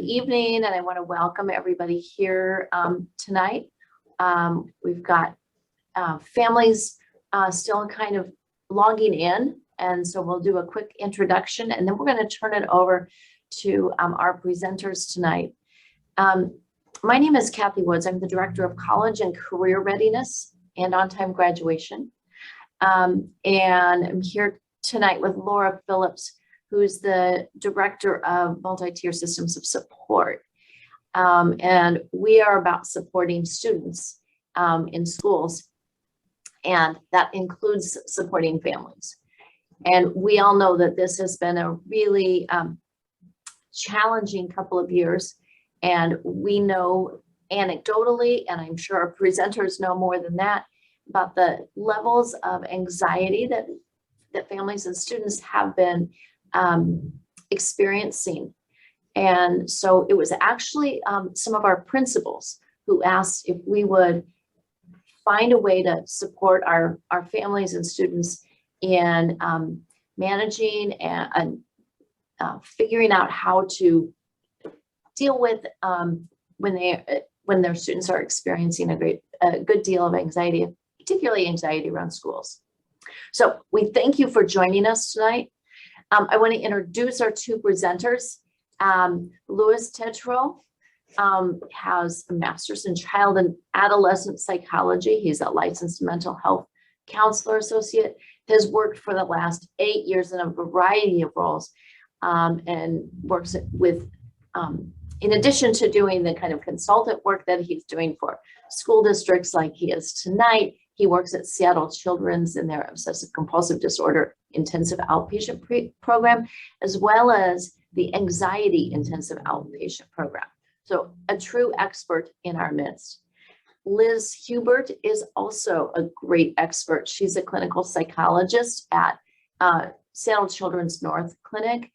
good evening, and I want to welcome everybody here tonight. We've got families still kind of logging in, and so we'll do a quick introduction, and then we're going to turn it over to our presenters tonight. My name is Kathy Woods. I'm the Director of College and Career Readiness and On-Time Graduation. And I'm here tonight with Laura Phillips, who's the Director of Multi-Tier Systems of Support. And we are about supporting students in schools, and that includes supporting families. And we all know that this has been a really challenging couple of years, and we know anecdotally, and I'm sure our presenters know more than that, about the levels of anxiety that families and students have been experiencing. And so it was actually some of our principals who asked if we would find a way to support our families and students in managing and figuring out how to deal with when their students are experiencing a good deal of anxiety, particularly anxiety around schools. So we thank you for joining us tonight. I want to introduce our two presenters. Louis Tetreault has a master's in child and adolescent psychology. He's a licensed mental health counselor associate, has worked for the last 8 years in a variety of roles, and works with, in addition to doing the kind of consultant work that he's doing for school districts like he is tonight, he works at Seattle Children's in their obsessive compulsive disorder intensive outpatient program, as well as the anxiety intensive outpatient program. So a true expert in our midst. Liz Hubert is also a great expert. She's a clinical psychologist at Seattle Children's North Clinic,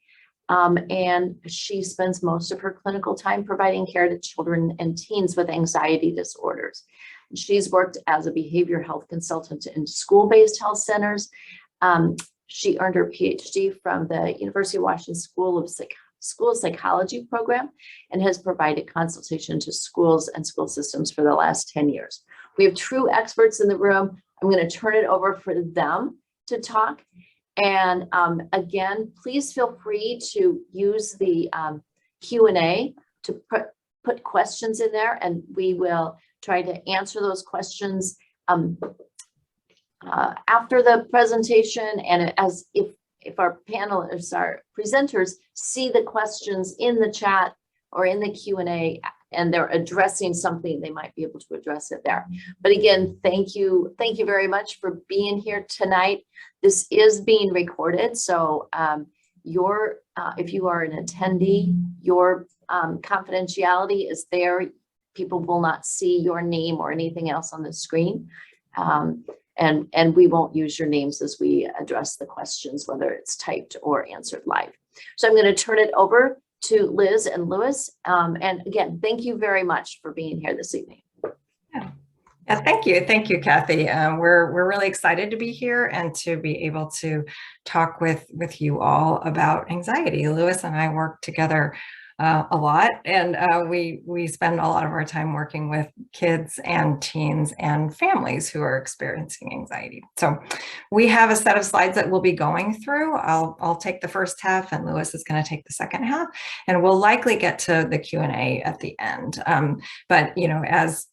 and she spends most of her clinical time providing care to children and teens with anxiety disorders. She's worked as a behavioral health consultant in school-based health centers. She earned her PhD from the University of Washington School of Psychology program and has provided consultation to schools and school systems for the last 10 years. We have true experts in the room. I'm going to turn it over for them to talk. And again, please feel free to use the Q&A to put questions in there, and we will try to answer those questions after the presentation, and as if our panelists, our presenters see the questions in the chat or in the Q&A and they're addressing something, they might be able to address it there. But again, thank you very much for being here tonight. This is being recorded, so if you are an attendee, your confidentiality is there. People will not see your name or anything else on the screen. And we won't use your names as we address the questions, whether it's typed or answered live. So I'm going to turn it over to Liz and Louis. And again, thank you very much for being here this evening. Yeah, thank you, Kathy. We're really excited to be here and to be able to talk with you all about anxiety. Louis and I work together a lot, and we spend a lot of our time working with kids and teens and families who are experiencing anxiety. So we have a set of slides that we'll be going through. I'll take the first half, and Louis is going to take the second half, and we'll likely get to the Q&A at the end. But you know, as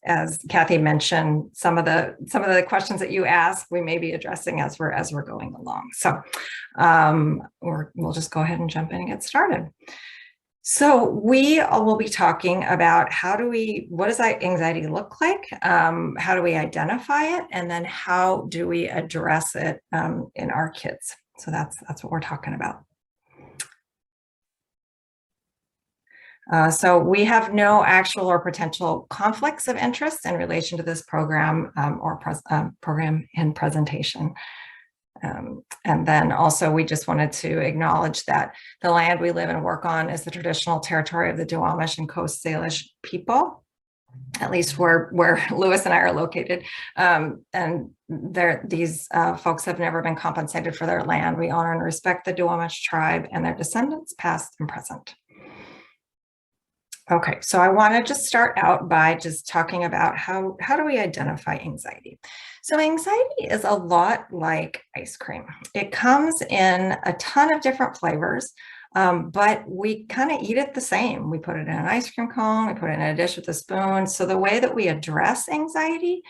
Kathy mentioned, some of the questions that you ask, we may be addressing as we're going along. So we'll just go ahead and jump in and get started. So we will be talking about what does anxiety look like? How do we identify it? And then how do we address it in our kids? So that's what we're talking about. So we have no actual or potential conflicts of interest in relation to this program or program and presentation. And then also we just wanted to acknowledge that the land we live and work on is the traditional territory of the Duwamish and Coast Salish people, at least where Louis and I are located. And these folks have never been compensated for their land. We honor and respect the Duwamish tribe and their descendants, past and present. Okay, so I want to just start out by just talking about how do we identify anxiety? So anxiety is a lot like ice cream. It comes in a ton of different flavors, but we kind of eat it the same. We put it in an ice cream cone, we put it in a dish with a spoon. So the way that we address anxiety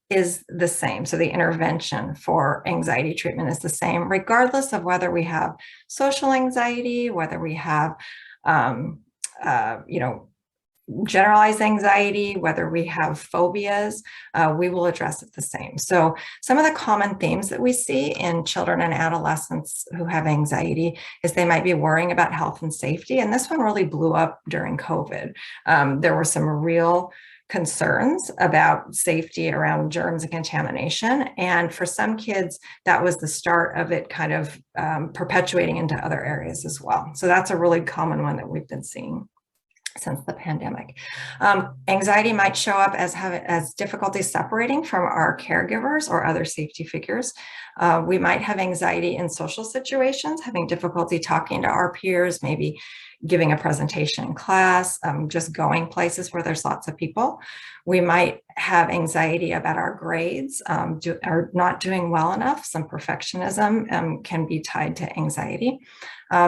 is the same. So the intervention for anxiety treatment is the same, regardless of whether we have social anxiety, whether we have um, you know, generalized anxiety, whether we have phobias, we will address it the same. So some of the common themes that we see in children and adolescents who have anxiety is they might be worrying about health and safety. And this one really blew up during COVID. There were some real concerns about safety around germs and contamination. And for some kids, that was the start of it kind of perpetuating into other areas as well. So that's a really common one that we've been seeing since the pandemic. Anxiety might show up as difficulty separating from our caregivers or other safety figures. We might have anxiety in social situations, having difficulty talking to our peers, maybe giving a presentation in class, just going places where there's lots of people. We might have anxiety about our grades, or not doing well enough. Some perfectionism can be tied to anxiety.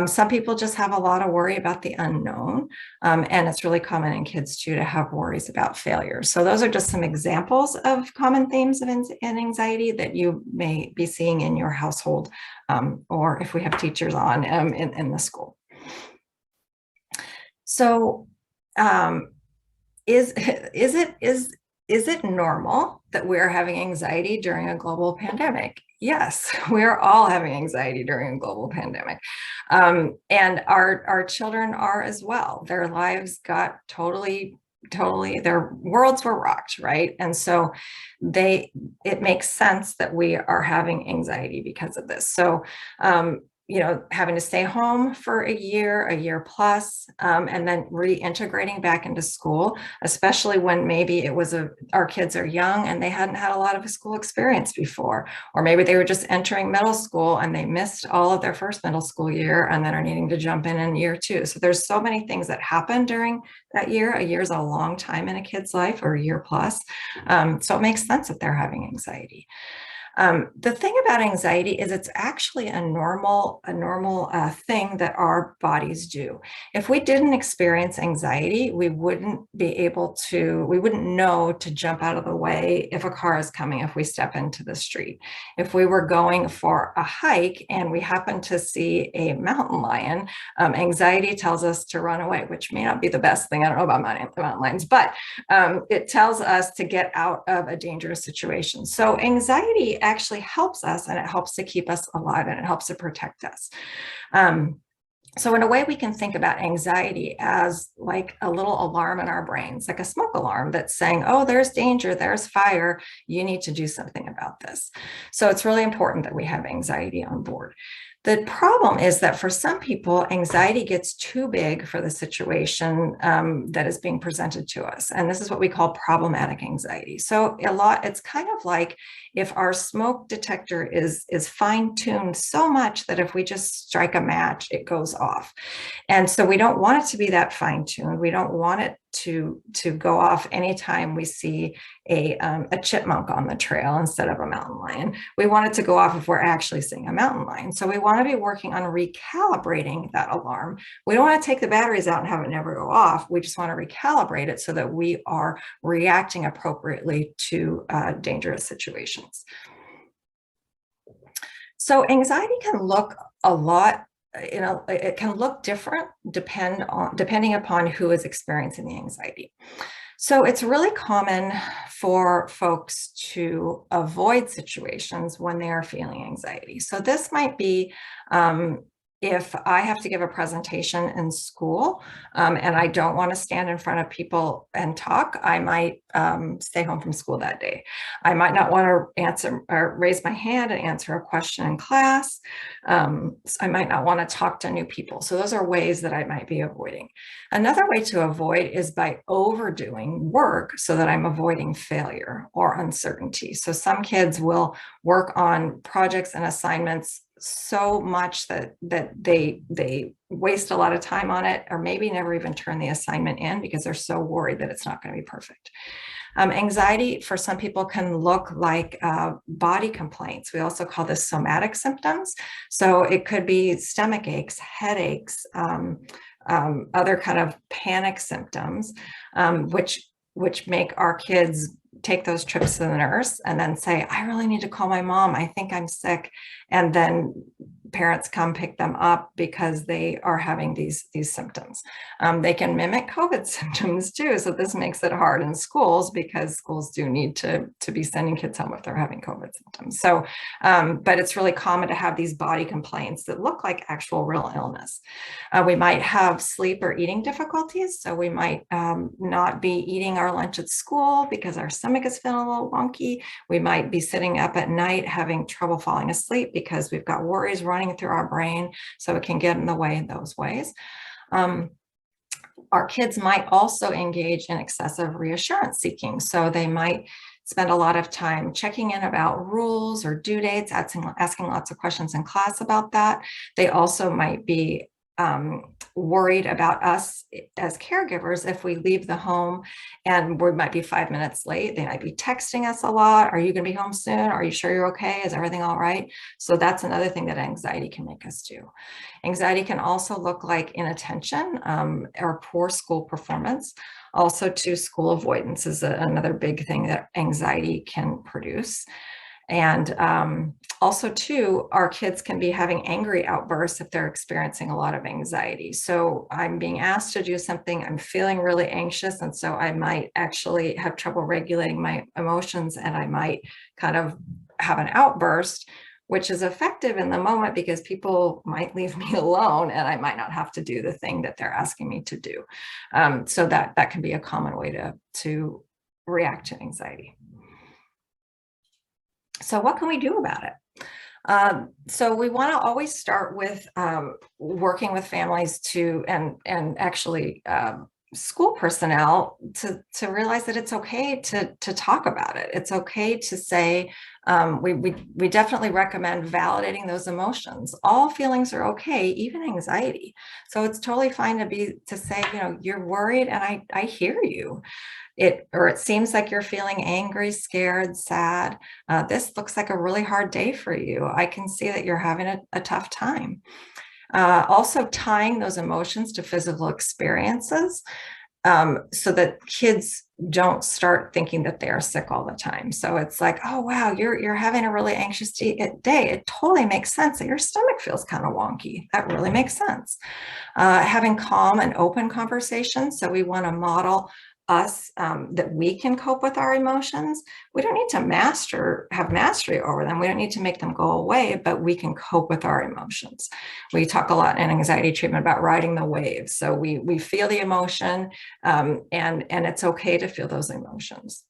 Some people just have a lot of worry about the unknown, and it's really common in kids too to have worries about failure. So those are just some examples of common themes of anxiety that you may be seeing in your household, or if we have teachers on in the school. So is it normal that we're having anxiety during a global pandemic? Yes, we're all having anxiety during a global pandemic. And our children are as well. Their lives got totally, their worlds were rocked, right? And so it makes sense that we are having anxiety because of this. So having to stay home for a year plus, and then reintegrating back into school, especially when maybe it was our kids are young and they hadn't had a lot of school experience before, or maybe they were just entering middle school and they missed all of their first middle school year and then are needing to jump in year two. So there's so many things that happen during that year. A year is a long time in a kid's life, or a year plus. So it makes sense that they're having anxiety. The thing about anxiety is it's actually a normal thing that our bodies do. If we didn't experience anxiety, we wouldn't know to jump out of the way if a car is coming, if we step into the street. If we were going for a hike and we happen to see a mountain lion, anxiety tells us to run away, which may not be the best thing. I don't know about mountain lions, but it tells us to get out of a dangerous situation. So anxiety actually helps us, and it helps to keep us alive, and it helps to protect us. So in a way, we can think about anxiety as like a little alarm in our brains, like a smoke alarm that's saying, oh, there's danger, there's fire, you need to do something about this. So it's really important that we have anxiety on board. The problem is that for some people, anxiety gets too big for the situation that is being presented to us. And this is what we call problematic anxiety. So it's kind of like if our smoke detector is fine-tuned so much that if we just strike a match, it goes off. And so we don't want it to be that fine-tuned. We don't want it to go off anytime we see a chipmunk on the trail instead of a mountain lion. We want it to go off if we're actually seeing a mountain lion. So we want to be working on recalibrating that alarm. We don't want to take the batteries out and have it never go off. We just want to recalibrate it so that we are reacting appropriately to dangerous situations. So anxiety can look a lot, it can look different depending upon who is experiencing the anxiety. So it's really common for folks to avoid situations when they are feeling anxiety. So this might be if I have to give a presentation in school and I don't want to stand in front of people and talk, I might stay home from school that day. I might not want to answer or raise my hand and answer a question in class. I might not want to talk to new people. So those are ways that I might be avoiding. Another way to avoid is by overdoing work so that I'm avoiding failure or uncertainty. So some kids will work on projects and assignments so much that they waste a lot of time on it, or maybe never even turn the assignment in because they're so worried that it's not going to be perfect. Anxiety for some people can look like body complaints. We also call this somatic symptoms. So it could be stomach aches, headaches, other kind of panic symptoms, which make our kids take those trips to the nurse and then say, I really need to call my mom. I think I'm sick. And then parents come pick them up because they are having these symptoms. They can mimic COVID symptoms too. So this makes it hard in schools because schools do need to be sending kids home if they're having COVID symptoms. So, but it's really common to have these body complaints that look like actual real illness. We might have sleep or eating difficulties. So we might not be eating our lunch at school because our stomach is feeling a little wonky. We might be sitting up at night having trouble falling asleep because we've got worries running through our brain, so it can get in the way in those ways. Our kids might also engage in excessive reassurance seeking. So they might spend a lot of time checking in about rules or due dates, asking lots of questions in class about that. They also might be worried about us as caregivers if we leave the home and we might be 5 minutes late. They might be texting us a lot. Are you going to be home soon? Are you sure you're okay? Is everything all right? So that's another thing that anxiety can make us do. Anxiety can also look like inattention or poor school performance. Also, too, school avoidance is another big thing that anxiety can produce. And also, too, our kids can be having angry outbursts if they're experiencing a lot of anxiety. So I'm being asked to do something, I'm feeling really anxious, and so I might actually have trouble regulating my emotions, and I might kind of have an outburst, which is effective in the moment because people might leave me alone and I might not have to do the thing that they're asking me to do. So that can be a common way to react to anxiety. So what can we do about it? So we want to always start with working with families and actually school personnel to realize that it's okay to talk about it. It's okay to say, we definitely recommend validating those emotions. All feelings are okay, even anxiety. So it's totally fine to say, you're worried and I hear you. It seems like you're feeling angry, scared, sad. This looks like a really hard day for you. I can see that you're having a tough time. Also tying those emotions to physical experiences so that kids don't start thinking that they are sick all the time. So it's like, oh, wow, you're having a really anxious day. It totally makes sense that your stomach feels kind of wonky. That really makes sense. Having calm and open conversations. So we want to model us that we can cope with our emotions. We don't need to have mastery over them. We don't need to make them go away, but we can cope with our emotions. We talk a lot in anxiety treatment about riding the waves. So we feel the emotion and it's okay to feel those emotions.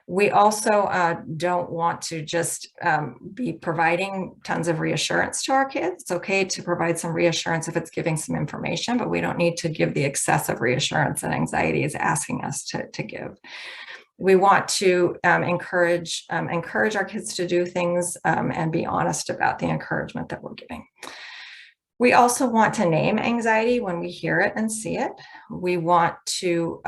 We also don't want to just be providing tons of reassurance to our kids. It's okay to provide some reassurance if it's giving some information, but we don't need to give the excessive reassurance that anxiety is asking us to give. We want to encourage our kids to do things and be honest about the encouragement that we're giving. We also want to name anxiety when we hear it and see it. We want to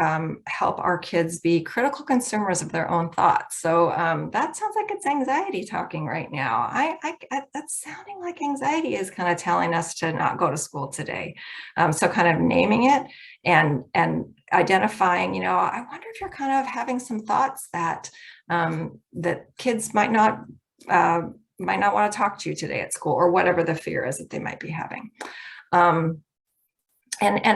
help our kids be critical consumers of their own thoughts. So that sounds like it's anxiety talking right now. That's sounding like anxiety is kind of telling us to not go to school today. So kind of naming it and identifying, I wonder if you're kind of having some thoughts that kids might not want to talk to you today at school, or whatever the fear is that they might be having. And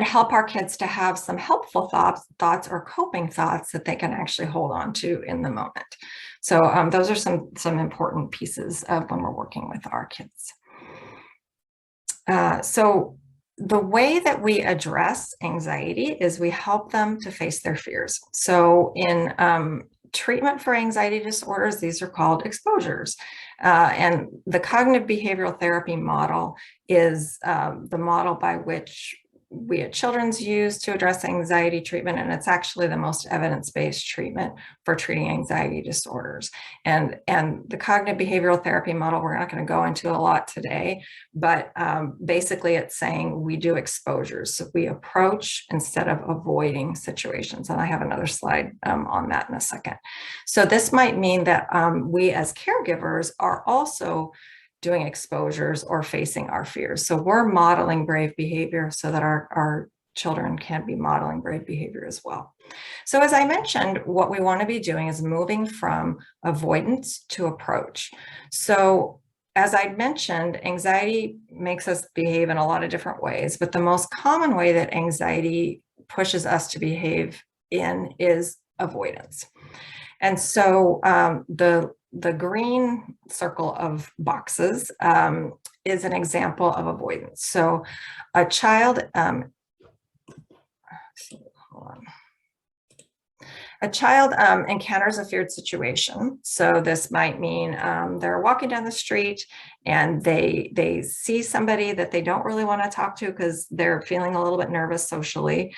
help our kids to have some helpful thoughts or coping thoughts that they can actually hold on to in the moment. So those are some important pieces of when we're working with our kids. So the way that we address anxiety is we help them to face their fears. So in treatment for anxiety disorders, these are called exposures. And the cognitive behavioral therapy model is the model by which we at Children's use to address anxiety treatment, and it's actually the most evidence-based treatment for treating anxiety disorders. And the cognitive behavioral therapy model, we're not going to go into a lot today, but basically it's saying we do exposures. So we approach instead of avoiding situations. And I have another slide on that in a second. So this might mean that we as caregivers are also doing exposures or facing our fears. So we're modeling brave behavior so that our children can be modeling brave behavior as well. So as I mentioned, what we want to be doing is moving from avoidance to approach. So as I mentioned, anxiety makes us behave in a lot of different ways, but the most common way that anxiety pushes us to behave in is avoidance. And so the green circle of boxes is an example of avoidance. So a child, encounters a feared situation. So this might mean they're walking down the street and they see somebody that they don't really want to talk to because they're feeling a little bit nervous socially.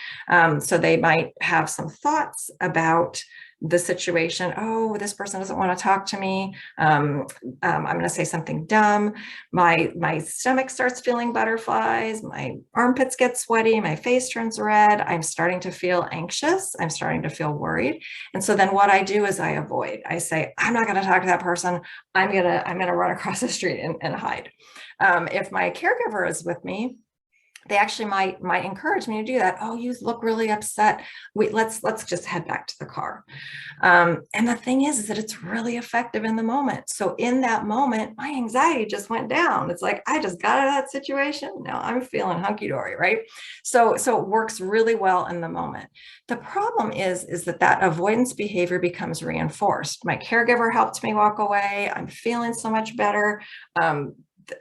So they might have some thoughts about the situation. Oh, this person doesn't want to talk to me. I'm going to say something dumb. My stomach starts feeling butterflies. My armpits get sweaty. My face turns red. I'm starting to feel anxious. I'm starting to feel worried. And so then what I do is I avoid. I say, I'm not going to talk to that person. I'm going to run across the street and hide. If my caregiver is with me, they actually might encourage me to do that. Oh, you look really upset. Wait, let's just head back to the car. And the thing is that it's really effective in the moment. So in that moment, my anxiety just went down. It's like, I just got out of that situation. Now I'm feeling hunky-dory, right? So it works really well in the moment. The problem is that avoidance behavior becomes reinforced. My caregiver helped me walk away. I'm feeling so much better.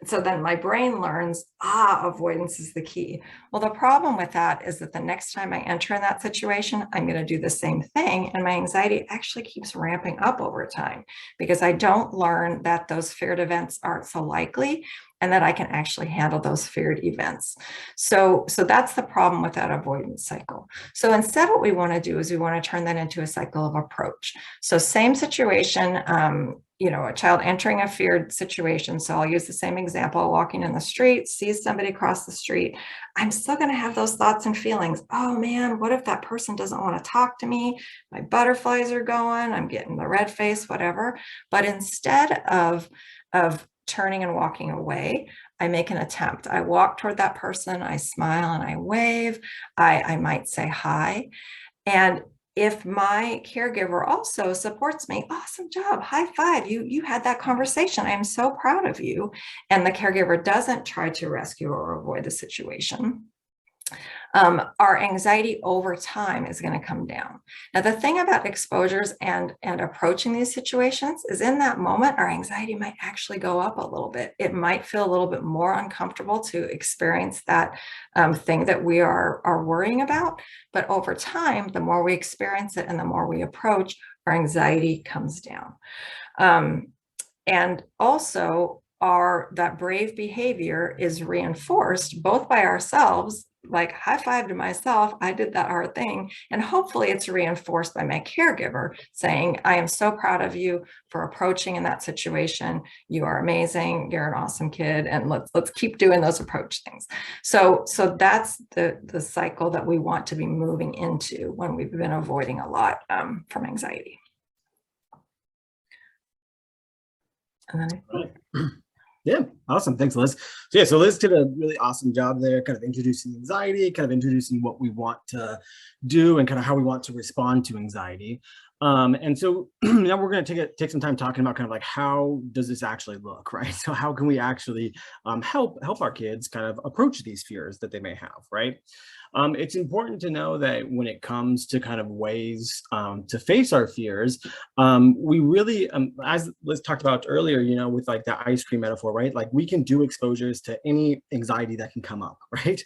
So then my brain learns, avoidance is the key. Well, the problem with that is that the next time I enter in that situation, I'm going to do the same thing. And my anxiety actually keeps ramping up over time because I don't learn that those feared events aren't so likely and that I can actually handle those feared events. So that's the problem with that avoidance cycle. So instead, what we want to do is we want to turn that into a cycle of approach. So same situation, a child entering a feared situation. So I'll use the same example, walking in the street, sees somebody cross the street. I'm still going to have those thoughts and feelings. Oh man, what if that person doesn't want to talk to me? My butterflies are going, I'm getting the red face, whatever. But instead of turning and walking away, I make an attempt. I walk toward that person, I smile and I wave. I might say hi. And if my caregiver also supports me, awesome job, high five, you had that conversation. I'm so proud of you. And the caregiver doesn't try to rescue or avoid the situation, our anxiety over time is going to come down. Now, the thing about exposures and approaching these situations is in that moment, our anxiety might actually go up a little bit. It might feel a little bit more uncomfortable to experience that thing that we are worrying about. But over time, the more we experience it and the more we approach, our anxiety comes down. And also, that brave behavior is reinforced both by ourselves, like high five to myself, I did that hard thing. And hopefully it's reinforced by my caregiver saying, I am so proud of you for approaching in that situation. You are amazing. You're an awesome kid. And let's keep doing those approach things. So that's the cycle that we want to be moving into when we've been avoiding a lot from anxiety. And then I think yeah, awesome. Thanks, Liz. So Liz did a really awesome job there, kind of introducing anxiety, kind of introducing what we want to do and kind of how we want to respond to anxiety. And so now we're going to take some time talking about kind of like, how does this actually look, right? So how can we actually help our kids kind of approach these fears that they may have, right? It's important to know that when it comes to kind of ways to face our fears, we really, as Liz talked about earlier, with like the ice cream metaphor, right? Like we can do exposures to any anxiety that can come up, right?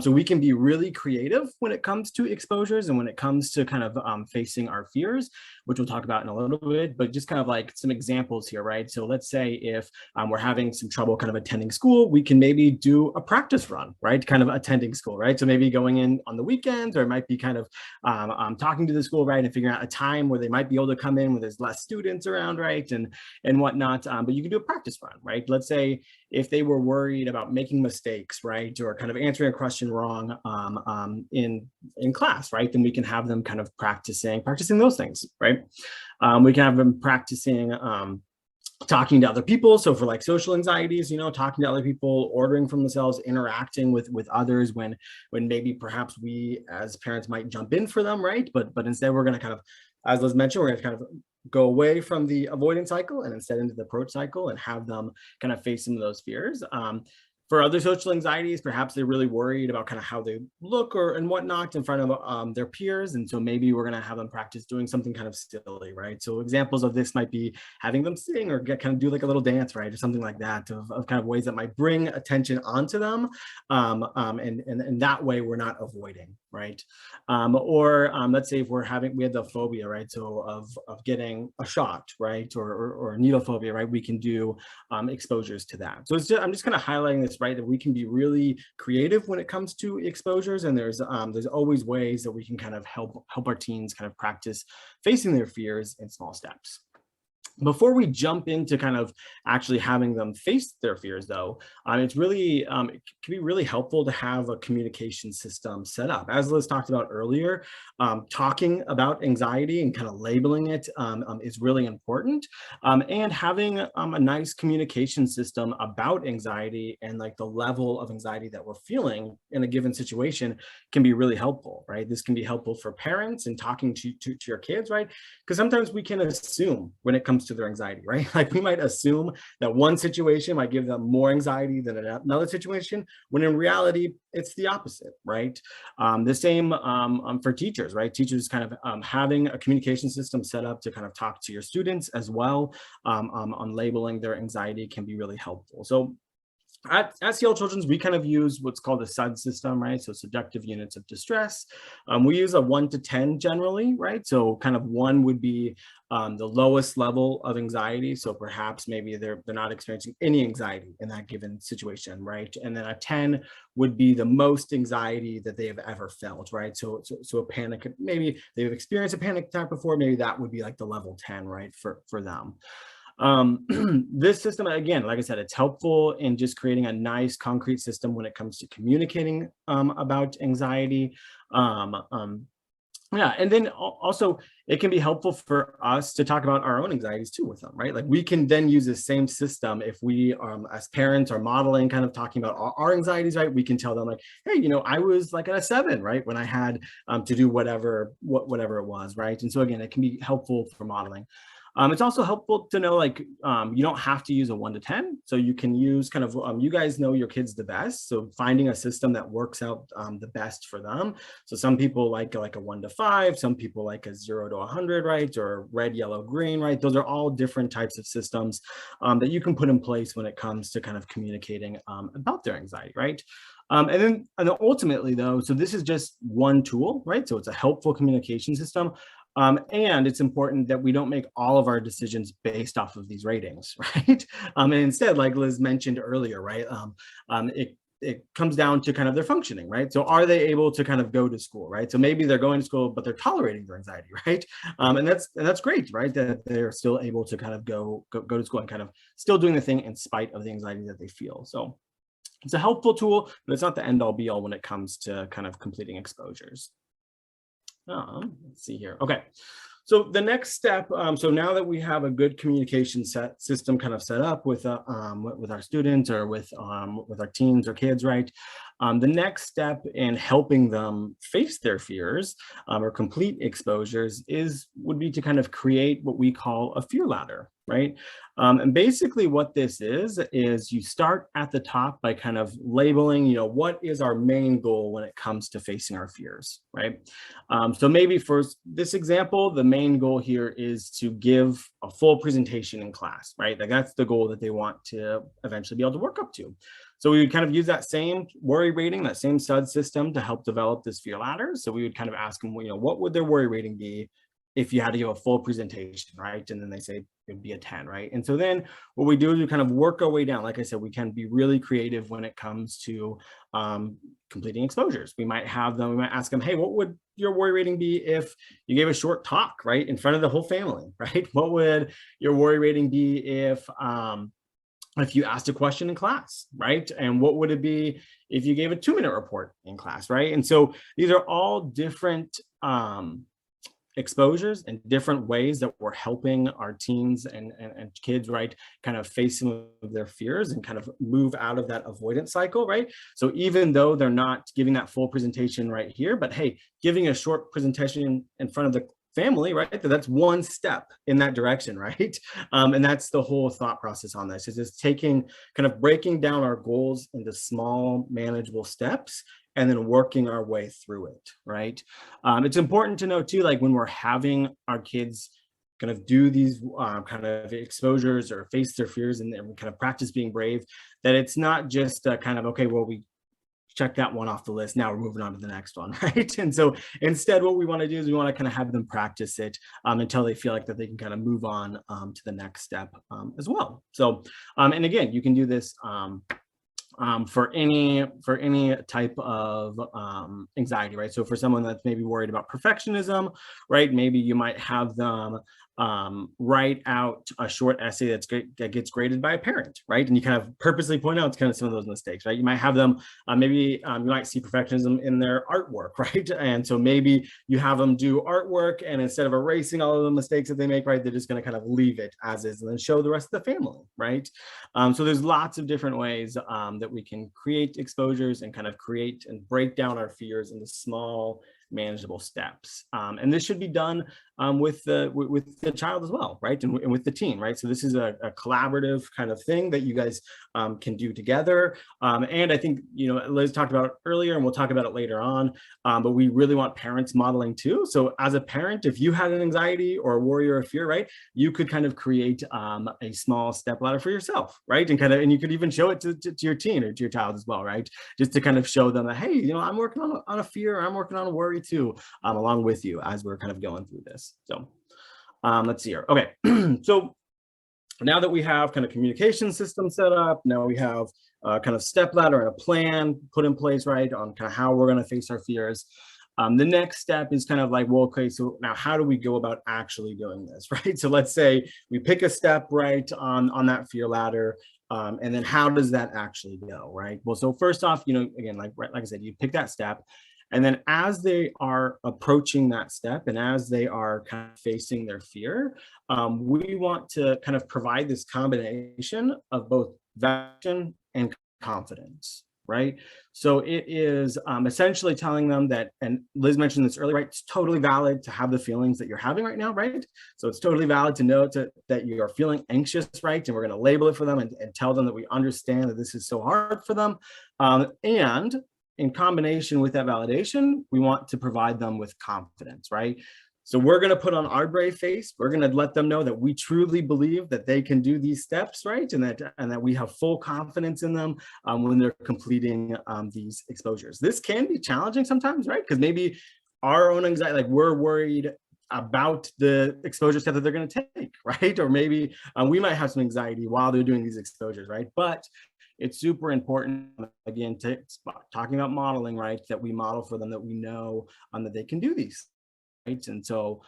So we can be really creative when it comes to exposures and when it comes to kind of facing our fears. which we'll talk about in a little bit, but just kind of like some examples here, right? So let's say if we're having some trouble kind of attending school, we can maybe do a practice run, right? Kind of attending school, right? So maybe going in on the weekends, or it might be kind of talking to the school, right? And figuring out a time where they might be able to come in when there's less students around, right? And whatnot. But you can do a practice run, right? Let's say if they were worried about making mistakes, right? Or kind of answering a question wrong in class, right? Then we can have them kind of practicing those things, right? We can have them practicing talking to other people. So for like social anxieties, talking to other people, ordering from themselves, interacting with others when maybe perhaps we as parents might jump in for them, right? But instead we're going to kind of, as Liz mentioned, we're going to kind of go away from the avoidance cycle and instead into the approach cycle and have them kind of face some of those fears. For other social anxieties, perhaps they're really worried about kind of how they look and whatnot in front of their peers. And so maybe we're going to have them practice doing something kind of silly, right? So examples of this might be having them sing or kind of do like a little dance, right? Or something like that of kind of ways that might bring attention onto them. And that way we're not avoiding, right? Or let's say if we had the phobia, right? So of getting a shot, right? Or needle phobia, right? We can do exposures to that. So I'm just kind of highlighting this, right? That we can be really creative when it comes to exposures, and there's always ways that we can kind of help our teens kind of practice facing their fears in small steps. Before we jump into kind of actually having them face their fears, though, it's really, it can be really helpful to have a communication system set up. As Liz talked about earlier, talking about anxiety and kind of labeling it is really important. And having a nice communication system about anxiety and like the level of anxiety that we're feeling in a given situation can be really helpful, right? This can be helpful for parents and talking to your kids, right? Because sometimes we can assume when it comes to their anxiety, right? Like we might assume that one situation might give them more anxiety than another situation, when in reality, it's the opposite, right? The same for teachers, right? Teachers kind of having a communication system set up to kind of talk to your students as well on labeling their anxiety can be really helpful. So at Seattle Children's, we kind of use what's called a SUD system, right? So subjective units of distress. We use a 1 to 10 generally, right? So kind of 1 would be the lowest level of anxiety. So perhaps maybe they're not experiencing any anxiety in that given situation, right? And then a 10 would be the most anxiety that they have ever felt, right? So a panic, maybe they've experienced a panic attack before, maybe that would be like the level 10, right, for them. This system, again, like I said, it's helpful in just creating a nice concrete system when it comes to communicating about anxiety. Yeah, and then also it can be helpful for us to talk about our own anxieties too with them, right? Like we can then use the same system if we, as parents, are modeling, kind of talking about our anxieties, right? We can tell them like, hey, I was like at a 7, right, when I had to do whatever it was, right? And so again, it can be helpful for modeling. It's also helpful to know, like, you don't have to use a 1 to 10. So you can use kind of, you guys know your kids the best. So finding a system that works out the best for them. So some people like a 1 to 5, some people like a 0 to 100, right? Or red, yellow, green, right? Those are all different types of systems that you can put in place when it comes to kind of communicating about their anxiety, right? And then ultimately though, so this is just one tool, right? So it's a helpful communication system. And it's important that we don't make all of our decisions based off of these ratings, right? And instead, like Liz mentioned earlier, right? It comes down to kind of their functioning, right? So are they able to kind of go to school, right? So maybe they're going to school, but they're tolerating their anxiety, right? And that's great, right? That they're still able to kind of go to school and kind of still doing the thing in spite of the anxiety that they feel. So it's a helpful tool, but it's not the end all be all when it comes to kind of completing exposures. Let's see here. Okay. So the next step, so now that we have a good communication system kind of set up with our students or with our teens or kids, right? The next step in helping them face their fears or complete exposures would be to kind of create what we call a fear ladder, right? And basically what this is you start at the top by kind of labeling, what is our main goal when it comes to facing our fears, right? So maybe for this example, the main goal here is to give a full presentation in class, right? Like that's the goal that they want to eventually be able to work up to. So we would kind of use that same worry rating, that same SUD system to help develop this fear ladder. So we would kind of ask them, what would their worry rating be if you had to give a full presentation, right? And then they say it'd be a 10, right? And so then what we do is we kind of work our way down. Like I said, we can be really creative when it comes to completing exposures. We might ask them, hey, what would your worry rating be if you gave a short talk, right, in front of the whole family, right? What would your worry rating be if you asked a question in class, right? And what would it be if you gave a 2-minute report in class, right? And so these are all different exposures and different ways that we're helping our teens and kids, right, kind of face some of their fears and kind of move out of that avoidance cycle, right? So even though they're not giving that full presentation right here, but hey, giving a short presentation in front of the family, right? That's one step in that direction, right? And that's the whole thought process on this, is just taking, kind of breaking down our goals into small, manageable steps and then working our way through it, right? It's important to know too, like when we're having our kids kind of do these kind of exposures or face their fears and kind of practice being brave, that it's not just kind of, okay, well, we check that one off the list, now we're moving on to the next one, right? And so instead what we want to do is we want to kind of have them practice it until they feel like that they can kind of move on to the next step as well. So, and again, you can do this for any type of anxiety, right? So for someone that's maybe worried about perfectionism, right? Maybe you might have them write out a short essay that gets graded by a parent, right? And you kind of purposely point out kind of some of those mistakes, right? You might have them, maybe you might see perfectionism in their artwork, right? And so maybe you have them do artwork, and instead of erasing all of the mistakes that they make, right, they're just going to kind of leave it as is and then show the rest of the family, right? So there's lots of different ways that we can create exposures and kind of create and break down our fears into small, manageable steps. And this should be done with the child as well, right? And with the teen, right? So this is a collaborative kind of thing that you guys can do together. And I think, you know, Liz talked about it earlier, and we'll talk about it later on, but we really want parents modeling too. So as a parent, if you had an anxiety or a worry or a fear, right, you could kind of create a small step ladder for yourself, right? And you could even show it to your teen or to your child as well, right? Just to kind of show them that, hey, you know, I'm working on a fear, I'm working on a worry too, along with you as we're kind of going through this. So let's see here. Okay, so now that we have kind of communication system set up, now we have kind of step ladder and a plan put in place, right, on kind of how we're going to face our fears. The next step is kind of like, well, okay, so now how do we go about actually doing this, right? So let's say we pick a step, right, on that fear ladder. And then how does that actually go, right? Well, so first off, you know, again, like I said, you pick that step. And then as they are approaching that step and as they are kind of facing their fear, we want to kind of provide this combination of both validation and confidence, right? So it is essentially telling them that, and Liz mentioned this earlier, right? It's totally valid to have the feelings that you're having right now, right? So it's totally valid to know that you are feeling anxious, right? And we're going to label it for them and tell them that we understand that this is so hard for them. And in combination with that validation, we want to provide them with confidence, right? So we're going to put on our brave face. We're going to let them know that we truly believe that they can do these steps, right? And that we have full confidence in them when they're completing these exposures. This can be challenging sometimes, right? Because maybe our own anxiety, like we're worried about the exposure step that they're going to take, right? Or maybe we might have some anxiety while they're doing these exposures, right? But it's super important, again, talking about modeling, right, that we model for them, that we know that they can do these, right? And so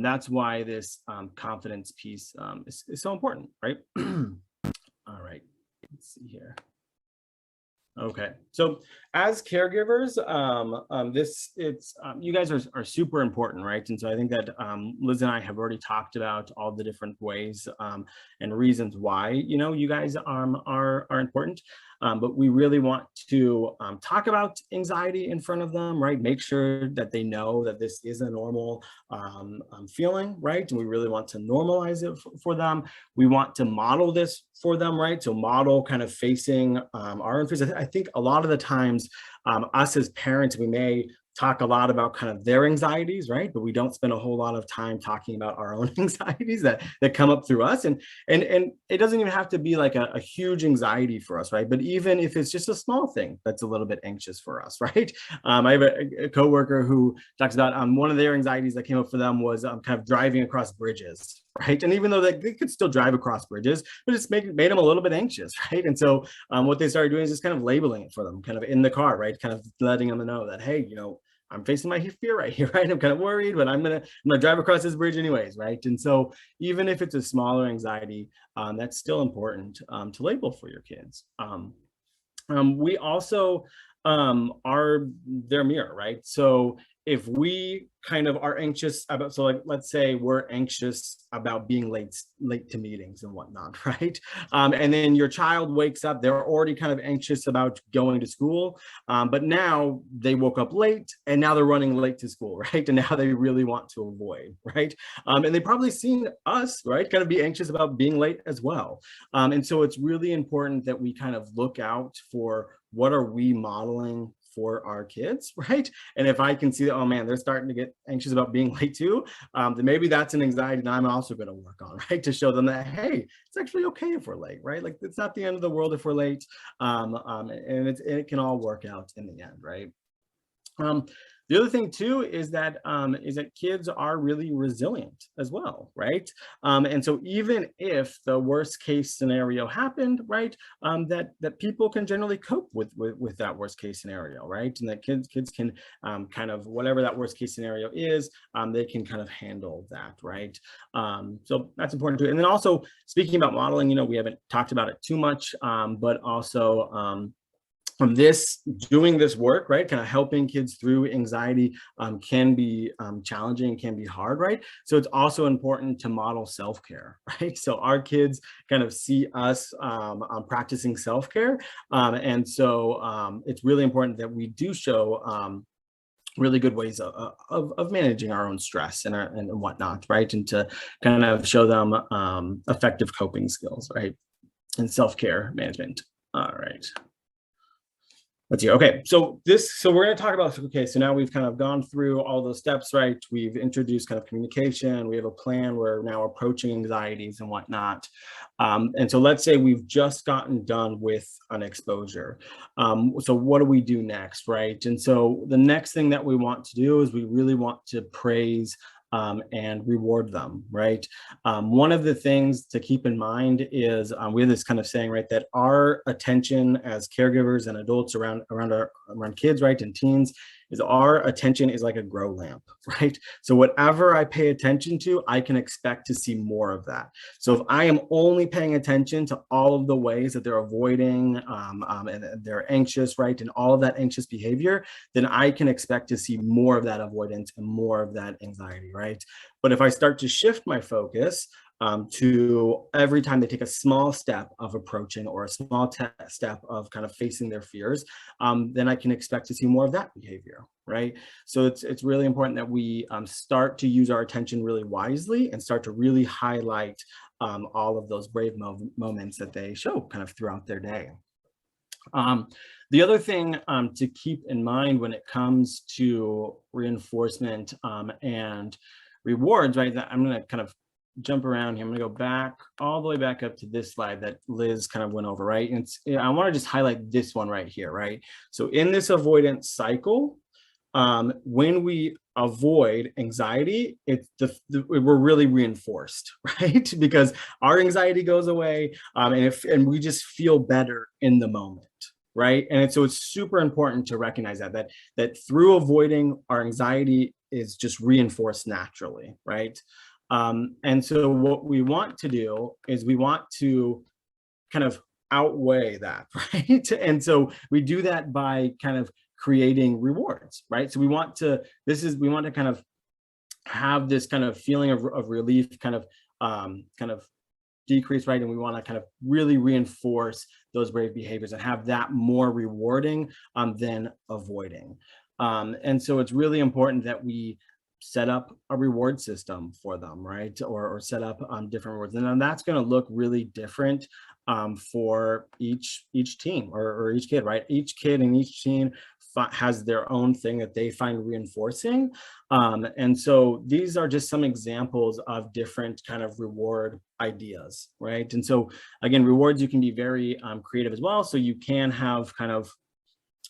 that's why this confidence piece is so important, right? All right, let's see here. Okay, so as caregivers, you guys are super important, right? And so I think that Liz and I have already talked about all the different ways and reasons why, you know, you guys are important. But we really want to talk about anxiety in front of them, right? Make sure that they know that this is a normal feeling, right? And we really want to normalize it for them. We want to model this for them, right? So model kind of facing our own fears. I think a lot of the times us as parents, we may talk a lot about kind of their anxieties, right? But we don't spend a whole lot of time talking about our own anxieties that come up through us. And it doesn't even have to be like a huge anxiety for us, right? But even if it's just a small thing that's a little bit anxious for us, right? I have a coworker who talks about one of their anxieties that came up for them was kind of driving across bridges, right? And even though they could still drive across bridges, but it's made them a little bit anxious, right? And so what they started doing is just kind of labeling it for them, kind of in the car, right? Kind of letting them know that, hey, I'm facing my fear right here, right? I'm kind of worried, but I'm gonna drive across this bridge anyways, right? And so even if it's a smaller anxiety, that's still important to label for your kids. We also are their mirror, right? So if we kind of are anxious about, so like, let's say we're anxious about being late to meetings and whatnot, right? And then your child wakes up, they're already kind of anxious about going to school, but now they woke up late and now they're running late to school, right? And now they really want to avoid, right? And they've probably seen us, right, kind of be anxious about being late as well. And so it's really important that we kind of look out for what are we modeling for our kids, right? And if I can see that, oh man, they're starting to get anxious about being late too, then maybe that's an anxiety that I'm also going to work on, right? To show them that, hey, it's actually okay if we're late, right? Like it's not the end of the world if we're late, and it can all work out in the end, right? The other thing too is that kids are really resilient as well, right? And so even if the worst case scenario happened, right, that people can generally cope with that worst case scenario, right? And that kids can kind of, whatever that worst case scenario is, they can kind of handle that, right? So that's important too. And then also speaking about modeling, we haven't talked about it too much, but also from doing this work, right, kind of helping kids through anxiety can be challenging, can be hard, right? So it's also important to model self-care, right? So our kids kind of see us practicing self-care. And so it's really important that we do show really good ways of managing our own stress and whatnot, right? And to kind of show them effective coping skills, right? And self-care management. All right. Let's see. Okay, so we're going to talk about, okay, so now we've kind of gone through all those steps, right? We've introduced kind of communication. We have a plan. We're now approaching anxieties and whatnot. And so let's say we've just gotten done with an exposure. So what do we do next, right? And so the next thing that we want to do is we really want to praise and reward them, right? One of the things to keep in mind is we have this kind of saying, right, that our attention as caregivers and adults around kids, right, and teens, is our attention is like a grow lamp, right? So whatever I pay attention to, I can expect to see more of that. So if I am only paying attention to all of the ways that they're avoiding and they're anxious, right, and all of that anxious behavior, then I can expect to see more of that avoidance and more of that anxiety, right? But if I start to shift my focus to every time they take a small step of approaching or a small step of kind of facing their fears, then I can expect to see more of that behavior, right? So it's really important that we start to use our attention really wisely and start to really highlight all of those brave moments that they show kind of throughout their day. The other thing to keep in mind when it comes to reinforcement and rewards, right, that I'm going to kind of jump around here. I'm going to go back all the way back up to this slide that Liz kind of went over, right? And I want to just highlight this one right here, right? So in this avoidance cycle, when we avoid anxiety, we're really reinforced, right? Because our anxiety goes away, and we just feel better in the moment, right? And so it's super important to recognize that through avoiding, our anxiety is just reinforced naturally, right? And so what we want to do is we want to kind of outweigh that, right? And so we do that by kind of creating rewards, right? So we want to kind of have this kind of feeling of relief kind of decrease, right? And we want to kind of really reinforce those brave behaviors and have that more rewarding than avoiding. And so it's really important that we set up a reward system for them, right? Or set up different rewards. And then that's going to look really different for each team or each kid, right? Each kid and each teen has their own thing that they find reinforcing. And so these are just some examples of different kind of reward ideas, right? And so again, rewards, you can be very creative as well. So you can have kind of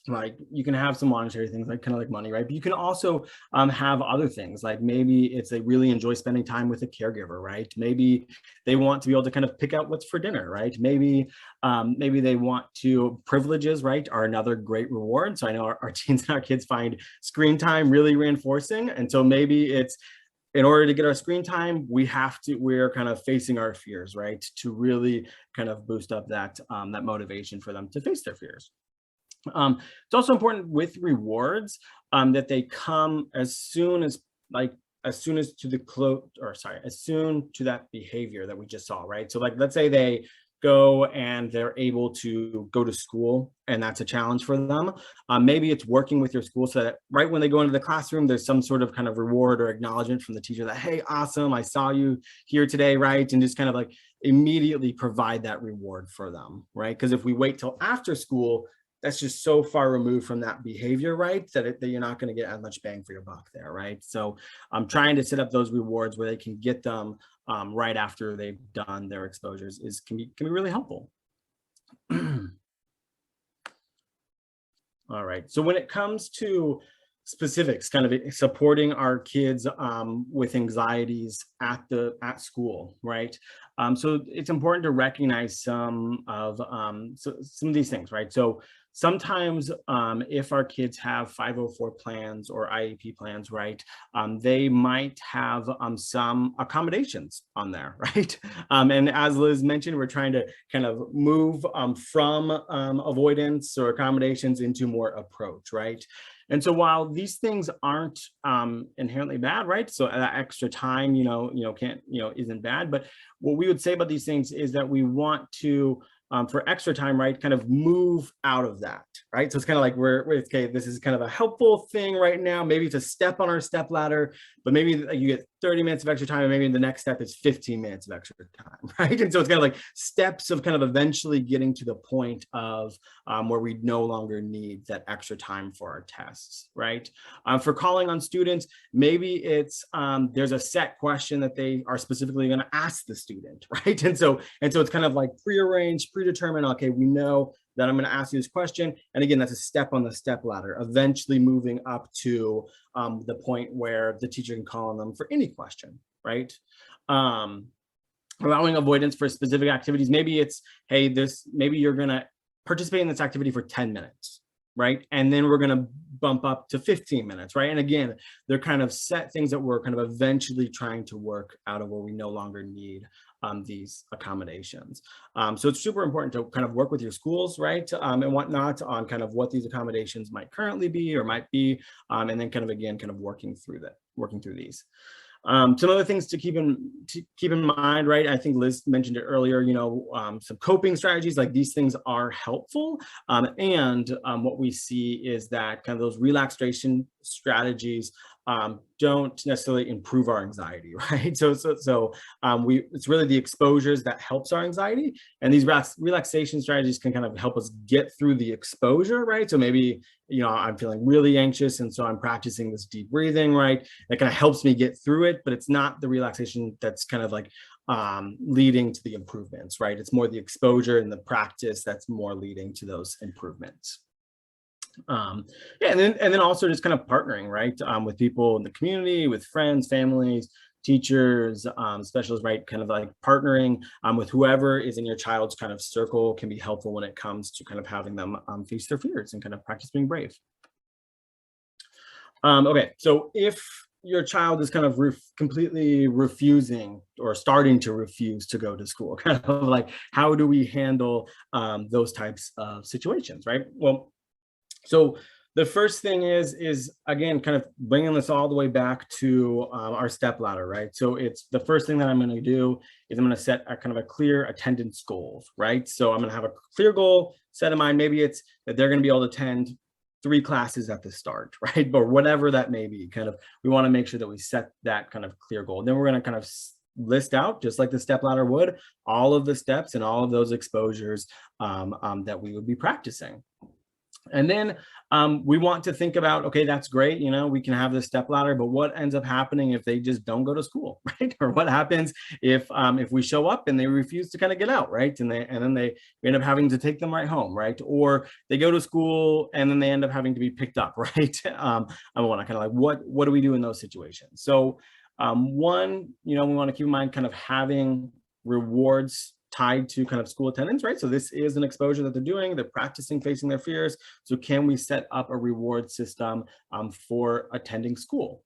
like, you can have some monetary things like kind of like money, right? But you can also have other things, like maybe it's they really enjoy spending time with a caregiver, right? Maybe they want to be able to kind of pick out what's for dinner, right? Maybe maybe they want to, privileges, right, are another great reward. So I know our teens and our kids find screen time really reinforcing. And so maybe it's, in order to get our screen time, we're kind of facing our fears, right? To really kind of boost up that that motivation for them to face their fears. It's also important with rewards that they come as soon as to as soon to that behavior that we just saw, right? So like, let's say they go and they're able to go to school and that's a challenge for them. Maybe it's working with your school so that right when they go into the classroom, there's some sort of kind of reward or acknowledgement from the teacher that, hey, awesome, I saw you here today, right? And just kind of like immediately provide that reward for them, right? Because if we wait till after school, that's just so far removed from that behavior, right? That you're not going to get as much bang for your buck there, right? So I'm trying to set up those rewards where they can get them right after they've done their exposures can be really helpful. All right. So when it comes to specifics, kind of supporting our kids with anxieties at school, right? So it's important to recognize some of these things, right? So sometimes if our kids have 504 plans or IEP plans, right, they might have some accommodations on there, right? And as Liz mentioned, we're trying to kind of move from avoidance or accommodations into more approach, right? And so while these things aren't inherently bad, right? So that extra time, isn't bad. But what we would say about these things is that we want to, for extra time, right, kind of move out of that, right? So it's kind of like okay, this is kind of a helpful thing right now. Maybe it's a step on our step ladder, but maybe you get 30 minutes of extra time, and maybe the next step is 15 minutes of extra time, right? And so it's kind of like steps of kind of eventually getting to the point of where we no longer need that extra time for our tests, right? For calling on students, maybe it's there's a set question that they are specifically going to ask the student, right? And so it's kind of like prearranged, predetermined. Okay, we know that I'm going to ask you this question. And again, that's a step on the step ladder, eventually moving up to the point where the teacher can call on them for any question, right? Allowing avoidance for specific activities. Maybe it's, hey, maybe you're going to participate in this activity for 10 minutes, right? And then we're going to bump up to 15 minutes, right? And again, they're kind of set things that we're kind of eventually trying to work out of where we no longer need these accommodations. So it's super important to kind of work with your schools, right? And whatnot on kind of what these accommodations might currently be or might be, and then kind of, again, kind of working through these. Some other things to keep in mind, right? I think Liz mentioned it earlier, some coping strategies, like these things are helpful. And what we see is that kind of those relaxation strategies don't necessarily improve our anxiety, right? So it's really the exposures that helps our anxiety, and these relaxation strategies can kind of help us get through the exposure, right? So maybe, I'm feeling really anxious, and so I'm practicing this deep breathing, right? That kind of helps me get through it, but it's not the relaxation that's kind of like leading to the improvements, right? It's more the exposure and the practice that's more leading to those improvements. And then also just kind of partnering, right, with people in the community, with friends, families, teachers, specialists, right? Kind of like partnering with whoever is in your child's kind of circle can be helpful when it comes to kind of having them face their fears and kind of practice being brave. Okay, so if your child is kind of completely refusing or starting to refuse to go to school, kind of like, how do we handle those types of situations, right? Well, so the first thing is again, kind of bringing this all the way back to our step ladder, right? So it's the first thing that I'm going to do is I'm going to set a kind of a clear attendance goal, right? So I'm going to have a clear goal set in mind. Maybe it's that they're going to be able to attend 3 classes at the start, right? But whatever that may be, kind of, we want to make sure that we set that kind of clear goal. Then we're going to kind of list out, just like the step ladder would, all of the steps and all of those exposures that we would be practicing. And then we want to think about, okay, that's great, you know, we can have this step ladder, but what ends up happening if they just don't go to school, right? Or what happens if we show up and they refuse to kind of get out, right? And then they end up having to take them right home, right? Or they go to school and then they end up having to be picked up, right? I want to kind of like, what do we do in those situations? So one, you know, we want to keep in mind kind of having rewards tied to kind of school attendance, right? So this is an exposure that they're doing, they're practicing facing their fears. So can we set up a reward system for attending school?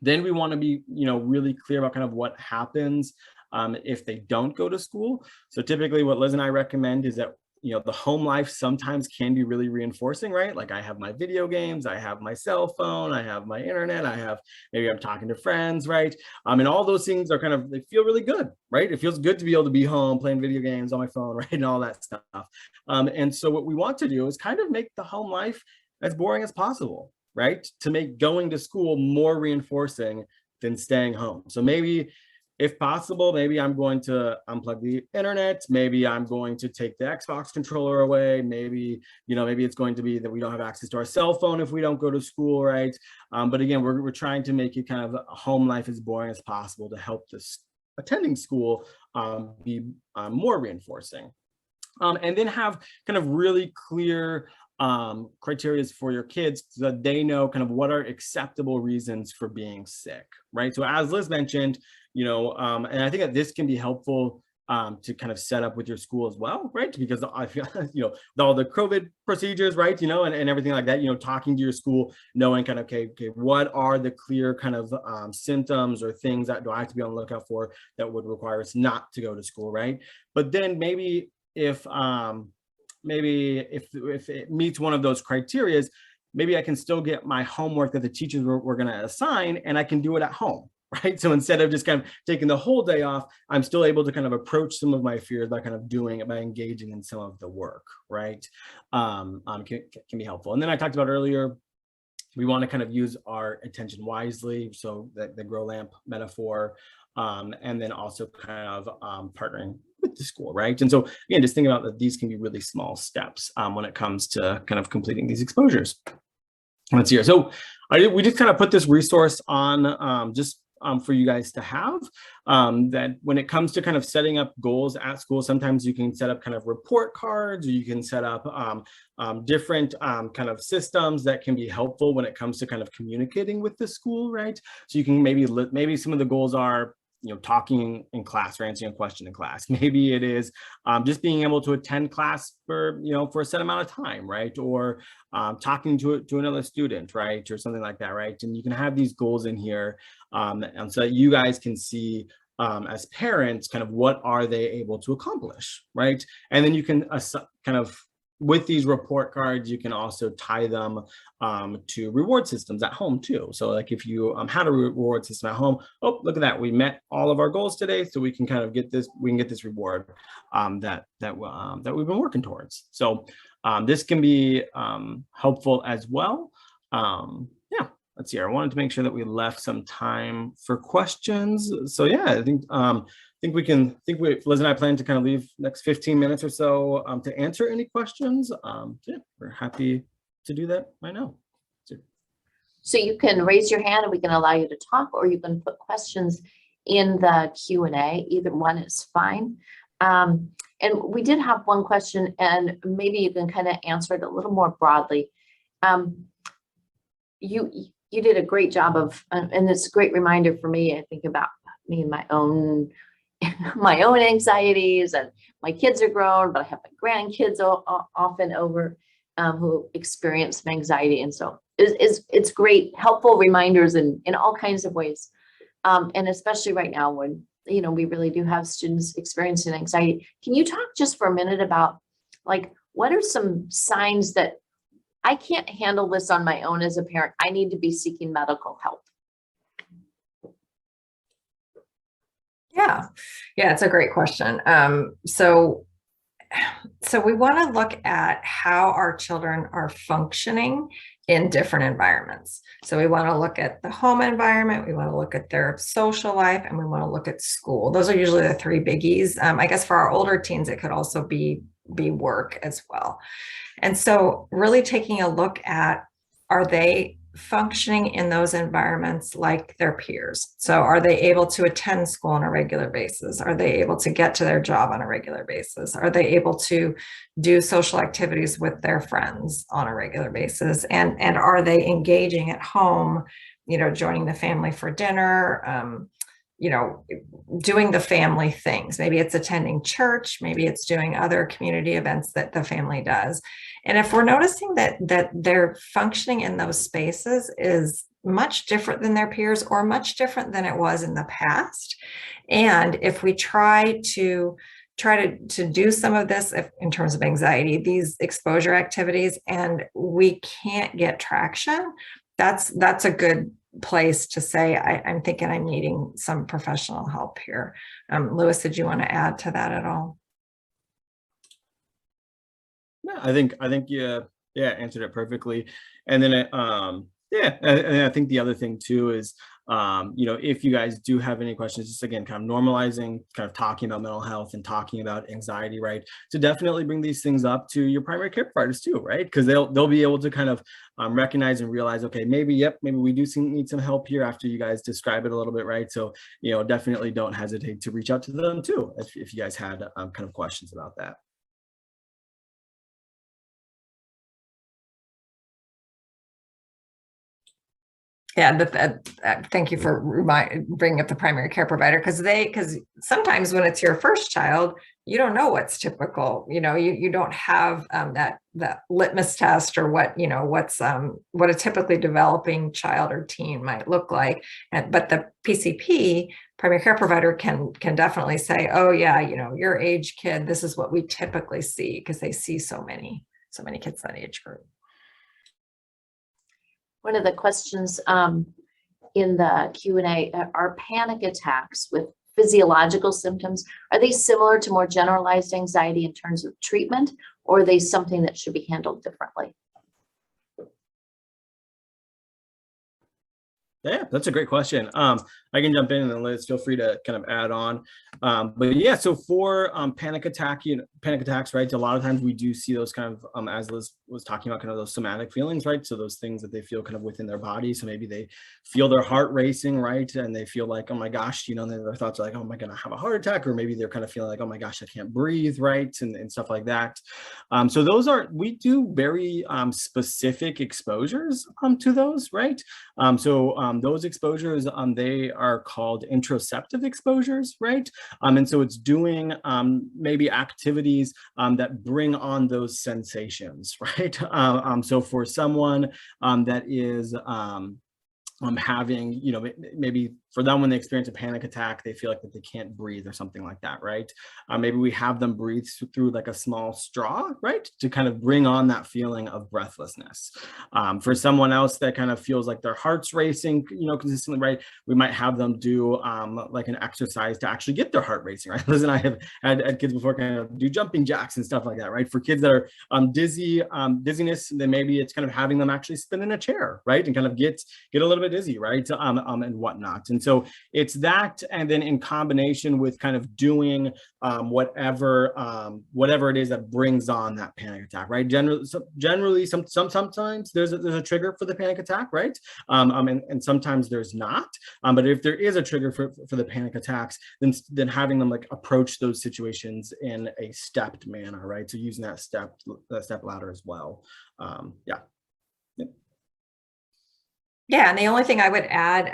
Then we want to be, you know, really clear about kind of what happens if they don't go to school. So typically what Liz and I recommend is that, you know, the home life sometimes can be really reinforcing, right? Like I have my video games, I have my cell phone, I have my internet, maybe I'm talking to friends, right? And all those things are kind of, they feel really good, right? It feels good to be able to be home playing video games on my phone, right? And all that stuff. And so what we want to do is kind of make the home life as boring as possible, right? To make going to school more reinforcing than staying home. So maybe, if possible, maybe I'm going to unplug the internet. Maybe I'm going to take the Xbox controller away. Maybe, you know, maybe it's going to be that we don't have access to our cell phone if we don't go to school, right? But again, we're trying to make it kind of a home life as boring as possible to help this attending school be more reinforcing. And then have kind of really clear criteria for your kids so that they know kind of what are acceptable reasons for being sick, right? So as Liz mentioned, you know, and I think that this can be helpful to kind of set up with your school as well, right? Because I feel, you know, with all the COVID procedures, right, you know, and everything like that, you know, talking to your school, knowing kind of, okay, what are the clear kind of symptoms or things that do I have to be on the lookout for that would require us not to go to school, right? But then maybe if it meets one of those criterias, maybe I can still get my homework that the teachers were going to assign, and I can do it at home, right? So instead of just kind of taking the whole day off, I'm still able to kind of approach some of my fears by kind of doing it, by engaging in some of the work, right? Can be helpful. And then I talked about earlier, we want to kind of use our attention wisely. So the grow lamp metaphor, and then also kind of partnering with the school, right? And so again, just think about that these can be really small steps when it comes to kind of completing these exposures. Let's see here. So we just kind of put this resource on just for you guys to have, that when it comes to kind of setting up goals at school, sometimes you can set up kind of report cards, or you can set up different kind of systems that can be helpful when it comes to kind of communicating with the school, right? So you can maybe some of the goals are, you know, talking in class or answering a question in class. Maybe it is just being able to attend class for, you know, for a set amount of time, right? Or talking to another student, right? Or something like that, right? And you can have these goals in here, and so that you guys can see as parents, kind of what are they able to accomplish, right? And then you can kind of, with these report cards, you can also tie them to reward systems at home too. So like if you had a reward system at home, oh, look at that, we met all of our goals today, so we can kind of get this reward that we've been working towards. So this can be helpful as well. Yeah, let's see here. I wanted to make sure that we left some time for questions. So yeah, I think Liz and I plan to kind of leave next 15 minutes or so to answer any questions. Yeah, we're happy to do that right now. So you can raise your hand and we can allow you to talk, or you can put questions in the Q&A. Either one is fine. And we did have one question, and maybe you can kind of answer it a little more broadly. You did a great job of, and it's a great reminder for me, I think about me and my own anxieties, and my kids are grown, but I have my grandkids often over who experience some anxiety. And so it's great, helpful reminders in all kinds of ways. And especially right now when, you know, we really do have students experiencing anxiety. Can you talk just for a minute about, like, what are some signs that I can't handle this on my own as a parent, I need to be seeking medical help? Yeah, it's a great question. So we want to look at how our children are functioning in different environments. So we want to look at the home environment, we want to look at their social life, and we want to look at school. Those are usually the three biggies. I guess for our older teens, it could also be work as well. And so really taking a look at, are they functioning in those environments like their peers? So are they able to attend school on a regular basis? Are they able to get to their job on a regular basis? Are they able to do social activities with their friends on a regular basis? And are they engaging at home, joining the family for dinner, doing the family things? Maybe it's attending church, maybe it's doing other community events that the family does. And if we're noticing that they're functioning in those spaces is much different than their peers or much different than it was in the past, and if we try to do some of this in terms of anxiety, these exposure activities, and we can't get traction, that's a good place to say, I'm thinking I'm needing some professional help here. Louis, did you want to add to that at all? Yeah, I think you answered it perfectly. And then and I think the other thing too is if you guys do have any questions, just again kind of normalizing, kind of talking about mental health and talking about anxiety, right? To definitely bring these things up to your primary care providers too, right? Because they'll be able to kind of recognize and realize, okay, maybe we do need some help here after you guys describe it a little bit, right? So definitely don't hesitate to reach out to them too if you guys had kind of questions about that. Yeah, thank you for bringing up the primary care provider, because sometimes when it's your first child, you don't know what's typical. You don't have that litmus test or what a typically developing child or teen might look like. But the PCP, primary care provider, can definitely say, oh yeah, your age kid, this is what we typically see, because they see so many kids that age group. One of the questions in the Q&A are panic attacks with physiological symptoms. Are they similar to more generalized anxiety in terms of treatment, or are they something that should be handled differently? Yeah, that's a great question. I can jump in, and then Liz, feel free to kind of add on. But yeah, so for panic attacks, right? A lot of times we do see those kind of, as Liz was talking about, kind of those somatic feelings, right? So those things that they feel kind of within their body. So maybe they feel their heart racing, right? And they feel like, oh my gosh, their thoughts are like, oh, am I going to have a heart attack? Or maybe they're kind of feeling like, oh my gosh, I can't breathe, right? And stuff like that. So we do very specific exposures to those, right? Those exposures, they are called interoceptive exposures, right? And so it's doing maybe activities that bring on those sensations, right? So for someone that is having, maybe for them, when they experience a panic attack, they feel like that they can't breathe or something like that, right? Maybe we have them breathe through like a small straw, right? To kind of bring on that feeling of breathlessness. For someone else that kind of feels like their heart's racing, consistently, right? We might have them do like an exercise to actually get their heart racing, right? Liz and I have had kids before kind of do jumping jacks and stuff like that, right? For kids that are dizziness, then maybe it's kind of having them actually spin in a chair, right? And kind of get a little bit dizzy, right? And whatnot. And so it's that, and then in combination with kind of doing whatever it is that brings on that panic attack, right? Generally, sometimes there's a trigger for the panic attack, right? And sometimes there's not. But if there is a trigger for the panic attacks, then having them like approach those situations in a stepped manner, right? So using that step ladder as well. Yeah, and the only thing I would add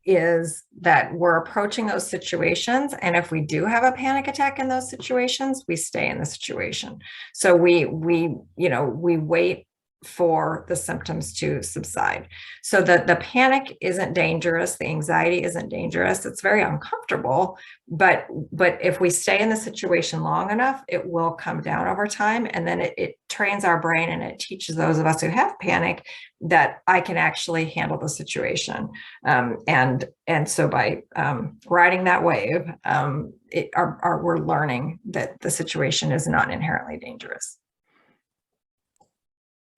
is that we're approaching those situations, and if we do have a panic attack in those situations, we stay in the situation. So we wait for the symptoms to subside. So the panic isn't dangerous, the anxiety isn't dangerous. It's very uncomfortable, but if we stay in the situation long enough, it will come down over time, and then it trains our brain, and it teaches those of us who have panic that I can actually handle the situation. And so by riding that wave, we're learning that the situation is not inherently dangerous.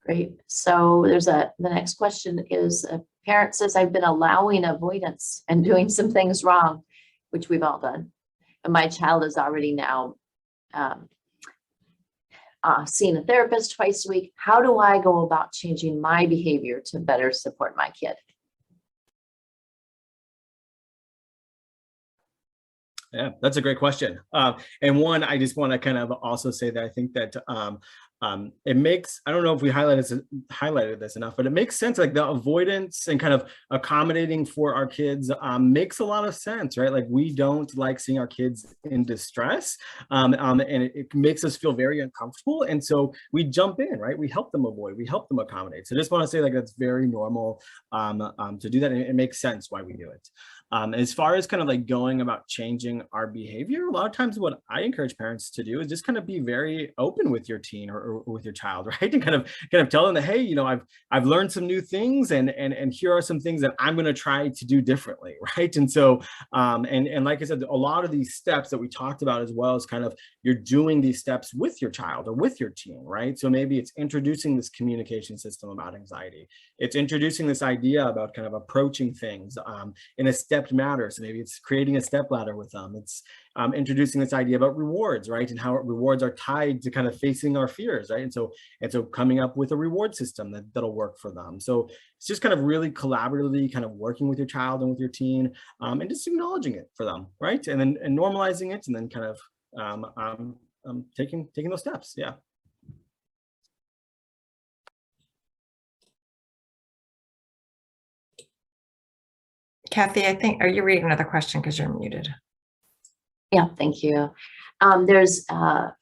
Great. So the next question is, a parent says, I've been allowing avoidance and doing some things wrong, which we've all done. And my child is already now seeing a therapist twice a week. How do I go about changing my behavior to better support my kid? Yeah, that's a great question. And one, I just want to kind of also say that I think that it makes, I don't know if we highlighted this enough, but it makes sense, like the avoidance and kind of accommodating for our kids makes a lot of sense, right? Like we don't like seeing our kids in distress, and it makes us feel very uncomfortable. And so we jump in, right? We help them avoid, we help them accommodate. So I just want to say, like, that's very normal to do that. And it makes sense why we do it. As far as kind of like going about changing our behavior, a lot of times what I encourage parents to do is just kind of be very open with your teen or with your child, right? And kind of tell them that, hey, I've learned some new things, and here are some things that I'm going to try to do differently, right? And so and like I said, a lot of these steps that we talked about, as well as kind of you're doing these steps with your child or with your teen, right? So maybe it's introducing this communication system about anxiety. It's introducing this idea about kind of approaching things in a stepped manner. So maybe it's creating a step ladder with them. It's introducing this idea about rewards, right? And how rewards are tied to kind of facing our fears, right? And so coming up with a reward system that'll work for them. So it's just kind of really collaboratively kind of working with your child and with your teen, and just acknowledging it for them, right? And then normalizing it, and then kind of taking those steps. Yeah. Kathy, I think, are you reading another question because you're muted? Yeah, thank you. There's an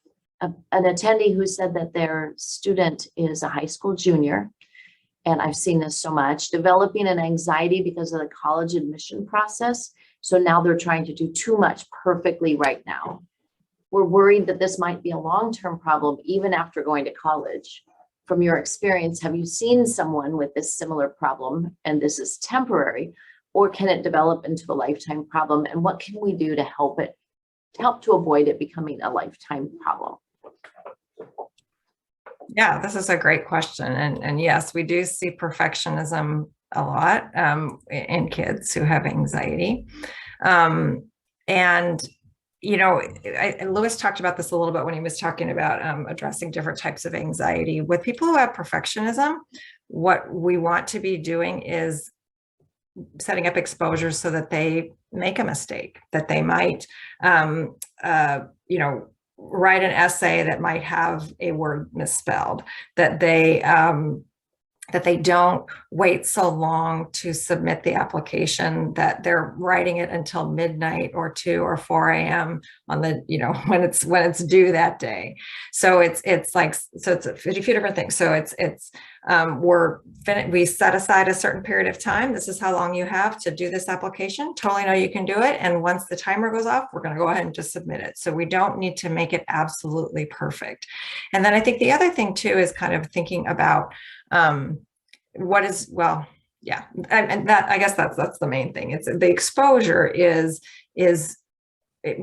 attendee who said that their student is a high school junior, and I've seen this so much, developing an anxiety because of the college admission process. So now they're trying to do too much perfectly right now. We're worried that this might be a long-term problem even after going to college. From your experience, have you seen someone with this similar problem, and this is temporary, or can it develop into a lifetime problem? And what can we do to help to avoid it becoming a lifetime problem? Yeah, this is a great question. And yes, we do see perfectionism a lot in kids who have anxiety. And, Lewis talked about this a little bit when he was talking about addressing different types of anxiety. With people who have perfectionism, what we want to be doing is setting up exposures so that they make a mistake, that they might, write an essay that might have a word misspelled, that they don't wait so long to submit the application, that they're writing it until midnight or 2 or 4 a.m. on the, when it's due that day. So it's a few different things. So we set aside a certain period of time. This is how long you have to do this application. Totally know you can do it. And once the timer goes off, we're going to go ahead and just submit it. So we don't need to make it absolutely perfect. And then I think the other thing too is kind of thinking about and that, I guess that's the main thing. It's the exposure is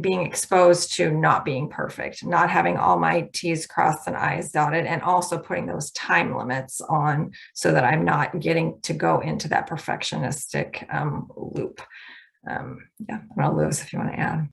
being exposed to not being perfect, not having all my T's crossed and I's dotted, and also putting those time limits on so that I'm not getting to go into that perfectionistic loop. I don't know, Lewis, if you want to add.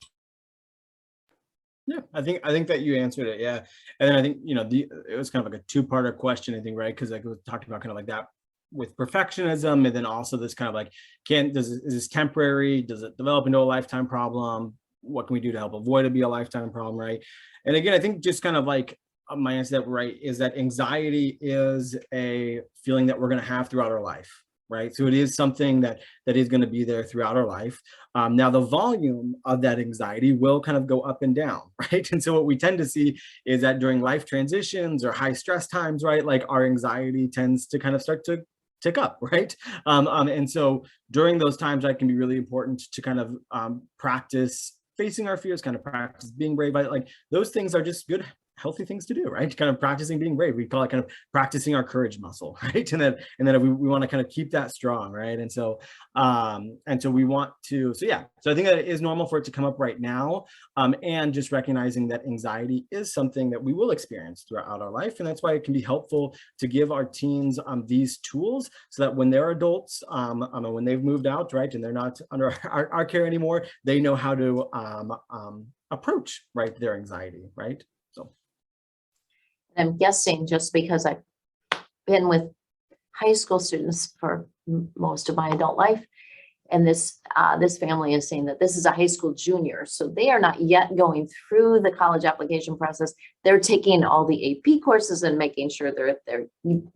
Yeah, I think that you answered it. Yeah. And then I think, it was kind of like a two-parter question, I think, right? Because like we talked about kind of like that with perfectionism, and then also this kind of like, is this temporary? Does it develop into a lifetime problem? What can we do to help avoid it be a lifetime problem, right? And again, I think just kind of like my answer to that, right, is that anxiety is a feeling that we're going to have throughout our life. Right. So it is something that is going to be there throughout our life. Now, the volume of that anxiety will kind of go up and down. Right. And so what we tend to see is that during life transitions or high stress times, right, like our anxiety tends to kind of start to tick up. Right. And so during those times, that can be really important to kind of practice facing our fears, kind of practice being brave. Like those things are just good healthy things to do, right? Kind of practicing being brave. We call it kind of practicing our courage muscle, right? And then we want to kind of keep that strong, right? And so we want to, so yeah, so I think that it is normal for it to come up right now, and just recognizing that anxiety is something that we will experience throughout our life, and that's why it can be helpful to give our teens these tools so that when they're adults, and when they've moved out, right, and they're not under our care anymore, they know how to approach, right, their anxiety, right? So I'm guessing just because I've been with high school students for most of my adult life, and this family is saying that this is a high school junior, so they are not yet going through the college application process. They're taking all the AP courses and making sure they're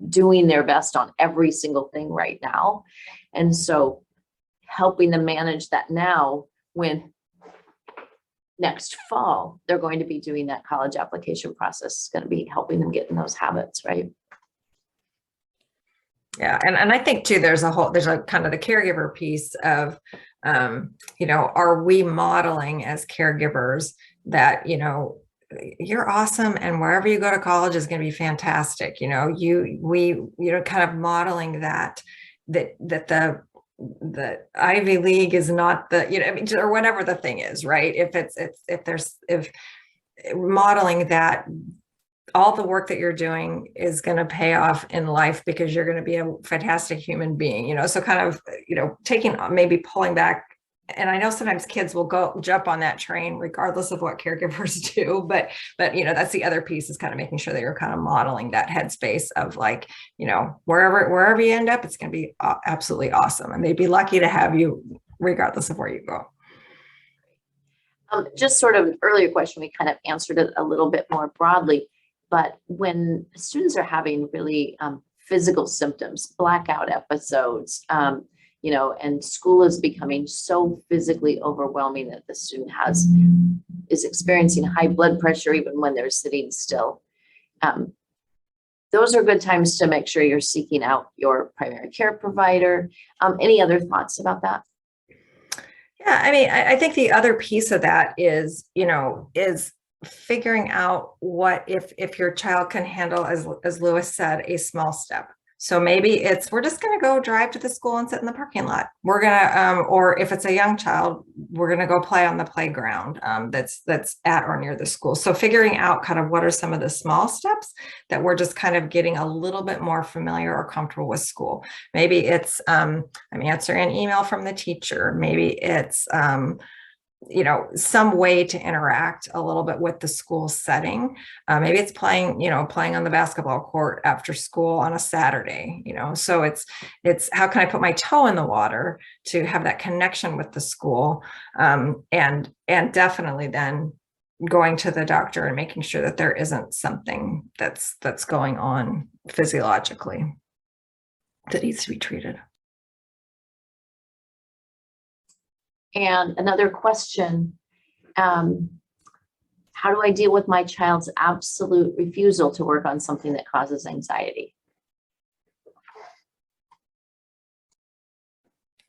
doing their best on every single thing right now, and so helping them manage that now, when next fall they're going to be doing that college application process, is going to be helping them get in those habits, right? Yeah, and I think too, there's a kind of the caregiver piece of, are we modeling as caregivers that, you're awesome, and wherever you go to college is going to be fantastic. Kind of modeling that the Ivy League is not the, or whatever the thing is, right? If modeling that all the work that you're doing is going to pay off in life because you're going to be a fantastic human being, so kind of, maybe pulling back. And I know sometimes kids will jump on that train regardless of what caregivers do, but that's the other piece, is kind of making sure that you're kind of modeling that headspace of like, wherever you end up, it's going to be absolutely awesome. And they'd be lucky to have you regardless of where you go. Just sort of an earlier question, we kind of answered it a little bit more broadly, but when students are having really physical symptoms, blackout episodes, and school is becoming so physically overwhelming that the student is experiencing high blood pressure even when they're sitting still. Those are good times to make sure you're seeking out your primary care provider. Any other thoughts about that? Yeah, I mean, I think the other piece of that is figuring out what if your child can handle, as Lewis said, a small step. So maybe we're just going to go drive to the school and sit in the parking lot. We're going to, or if it's a young child, we're going to go play on the playground that's at or near the school. So figuring out kind of what are some of the small steps that we're just kind of getting a little bit more familiar or comfortable with school. Maybe it's I'm answering an email from the teacher. Maybe it's some way to interact a little bit with the school setting. Maybe it's playing on the basketball court after school on a Saturday, so it's how can I put my toe in the water to have that connection with the school, and definitely then going to the doctor and making sure that there isn't something that's going on physiologically that needs to be treated. And another question, how do I deal with my child's absolute refusal to work on something that causes anxiety?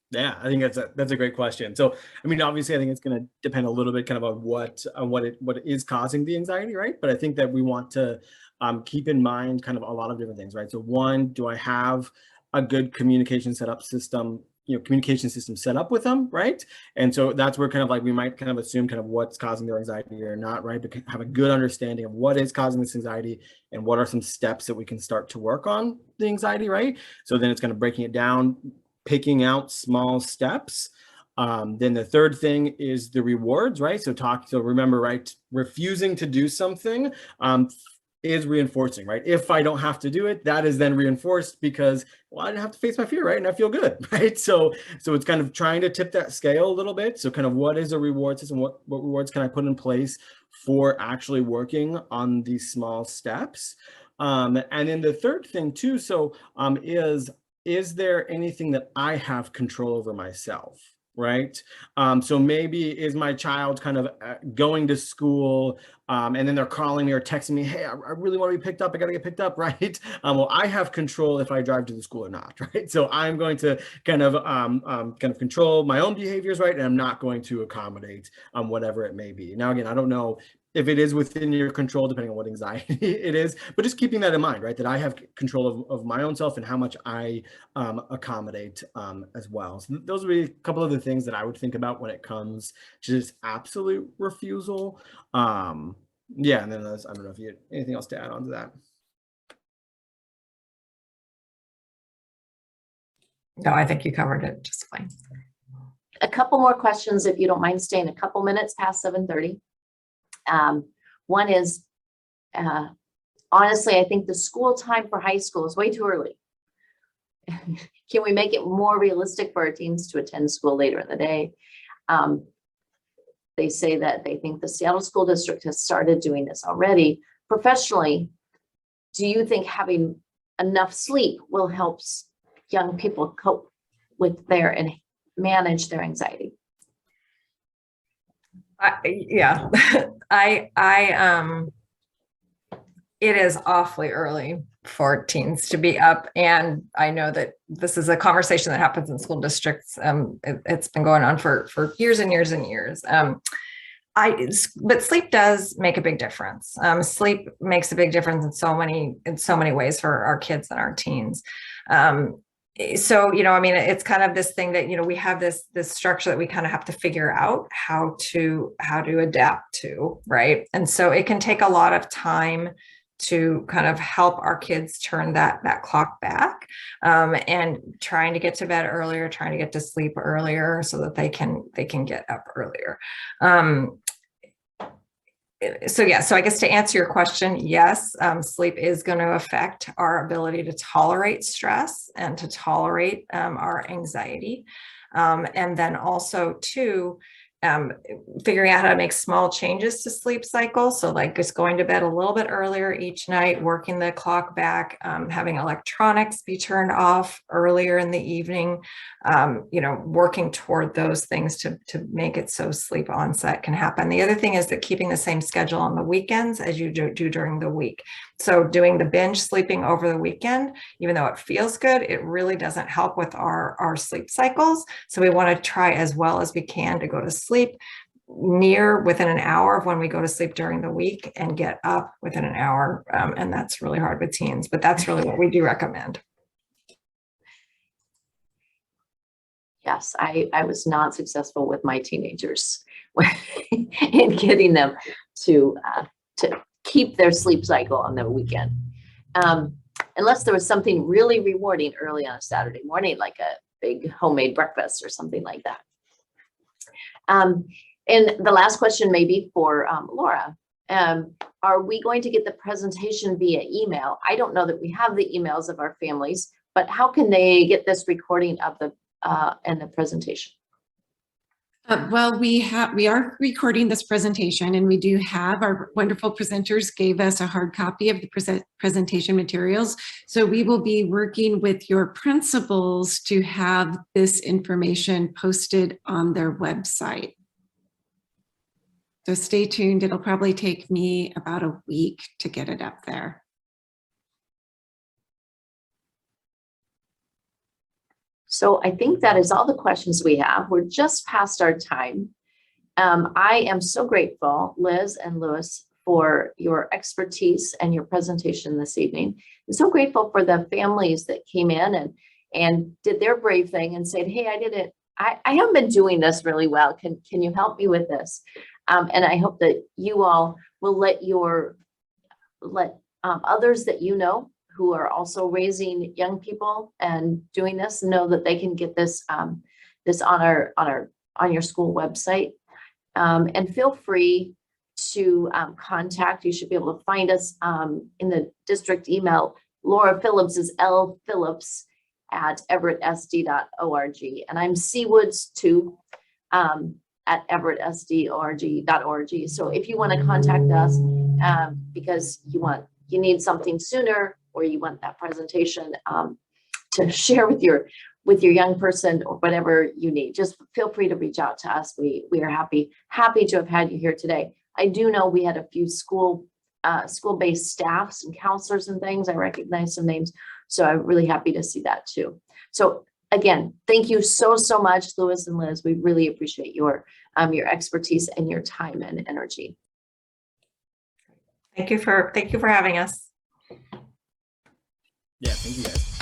Yeah, I think that's a great question. So, I mean, obviously, I think it's going to depend a little bit kind of on what is causing the anxiety, right? But I think that we want to keep in mind kind of a lot of different things, right? So, one, do I have a good communication set up set up with them, right? And so that's where kind of like we might kind of assume kind of what's causing their anxiety or not, right? But have a good understanding of what is causing this anxiety and what are some steps that we can start to work on the anxiety, right? So then it's kind of breaking it down, picking out small steps. Then the third thing is the rewards, right? So remember, right? Refusing to do something is reinforcing, right? If I don't have to do it, that is then reinforced because, well, I didn't have to face my fear, right? And I feel good, right? So it's kind of trying to tip that scale a little bit. So kind of what is a reward system? What rewards can I put in place for actually working on these small steps? And then the third thing too, is there anything that I have control over myself? Right. So maybe is my child kind of going to school and then they're calling me or texting me, hey, I really want to be picked up. I got to get picked up. Right. Well, I have control if I drive to the school or not. Right. So I'm going to kind of control my own behaviors. Right. And I'm not going to accommodate whatever it may be. Now, again, I don't know if it is within your control, depending on what anxiety it is, but just keeping that in mind, right? That I have control of my own self and how much I accommodate as well. So those would be a couple of the things that I would think about when it comes to just absolute refusal. Yeah, and then I don't know if you had anything else to add on to that. No, I think you covered it just fine. A couple more questions, if you don't mind staying a couple minutes past 7:30. One is, honestly, I think the school time for high school is way too early. Can we make it more realistic for our teens to attend school later in the day? They say that they think the Seattle School District has started doing this already. Professionally, do you think having enough sleep will help young people cope with their and manage their anxiety? Yeah, it is awfully early for teens to be up. And I know that this is a conversation that happens in school districts. It's been going on for years and years and years. But sleep does make a big difference. Sleep makes a big difference in so many ways for our kids and our teens. So, I mean, it's kind of this thing that, we have this structure that we kind of have to figure out how to adapt to, right? And so it can take a lot of time to kind of help our kids turn that clock back, and trying to get to bed earlier, trying to get to sleep earlier so that they can get up earlier. So I guess to answer your question, yes, sleep is going to affect our ability to tolerate stress and to tolerate our anxiety. And then also too, figuring out how to make small changes to sleep cycle. So like just going to bed a little bit earlier each night, working the clock back, having electronics be turned off earlier in the evening, working toward those things to make it so sleep onset can happen. The other thing is that keeping the same schedule on the weekends as you do during the week. So doing the binge sleeping over the weekend, even though it feels good, it really doesn't help with our sleep cycles. So we want to try as well as we can to go to sleep within an hour of when we go to sleep during the week and get up within an hour. And that's really hard with teens, but that's really what we do recommend. Yes, I was not successful with my teenagers in getting them to keep their sleep cycle on the weekend. Unless there was something really rewarding early on a Saturday morning, like a big homemade breakfast or something like that. And the last question may be for Laura. Are we going to get the presentation via email? I don't know that we have the emails of our families, but how can they get this recording of the and the presentation? Well, we are recording this presentation, and we do have our wonderful presenters gave us a hard copy of the presentation materials. So we will be working with your principals to have this information posted on their website. So stay tuned. It'll probably take me about a week to get it up there. So I think that is all the questions we have. We're just past our time. I am so grateful, Liz and Louis, for your expertise and your presentation this evening. I'm so grateful for the families that came in and did their brave thing and said, hey, I haven't been doing this really well. Can you help me with this? And I hope that you all will let others that you know who are also raising young people and doing this know that they can get this on your school website. And feel free to contact. You should be able to find us in the district email. Laura Phillips is lphillips@everettsd.org, and I'm C Woods too at everettsd.org. So if you want to contact us because you need something sooner, or you want that presentation to share with your young person or whatever you need, just feel free to reach out to us. We are happy to have had you here today. I do know we had a few school-based staffs and counselors and things. I recognize some names, so I'm really happy to see that too. So again, thank you so much, Louis and Liz. We really appreciate your expertise and your time and energy. Thank you for having us. Yeah, thank you guys.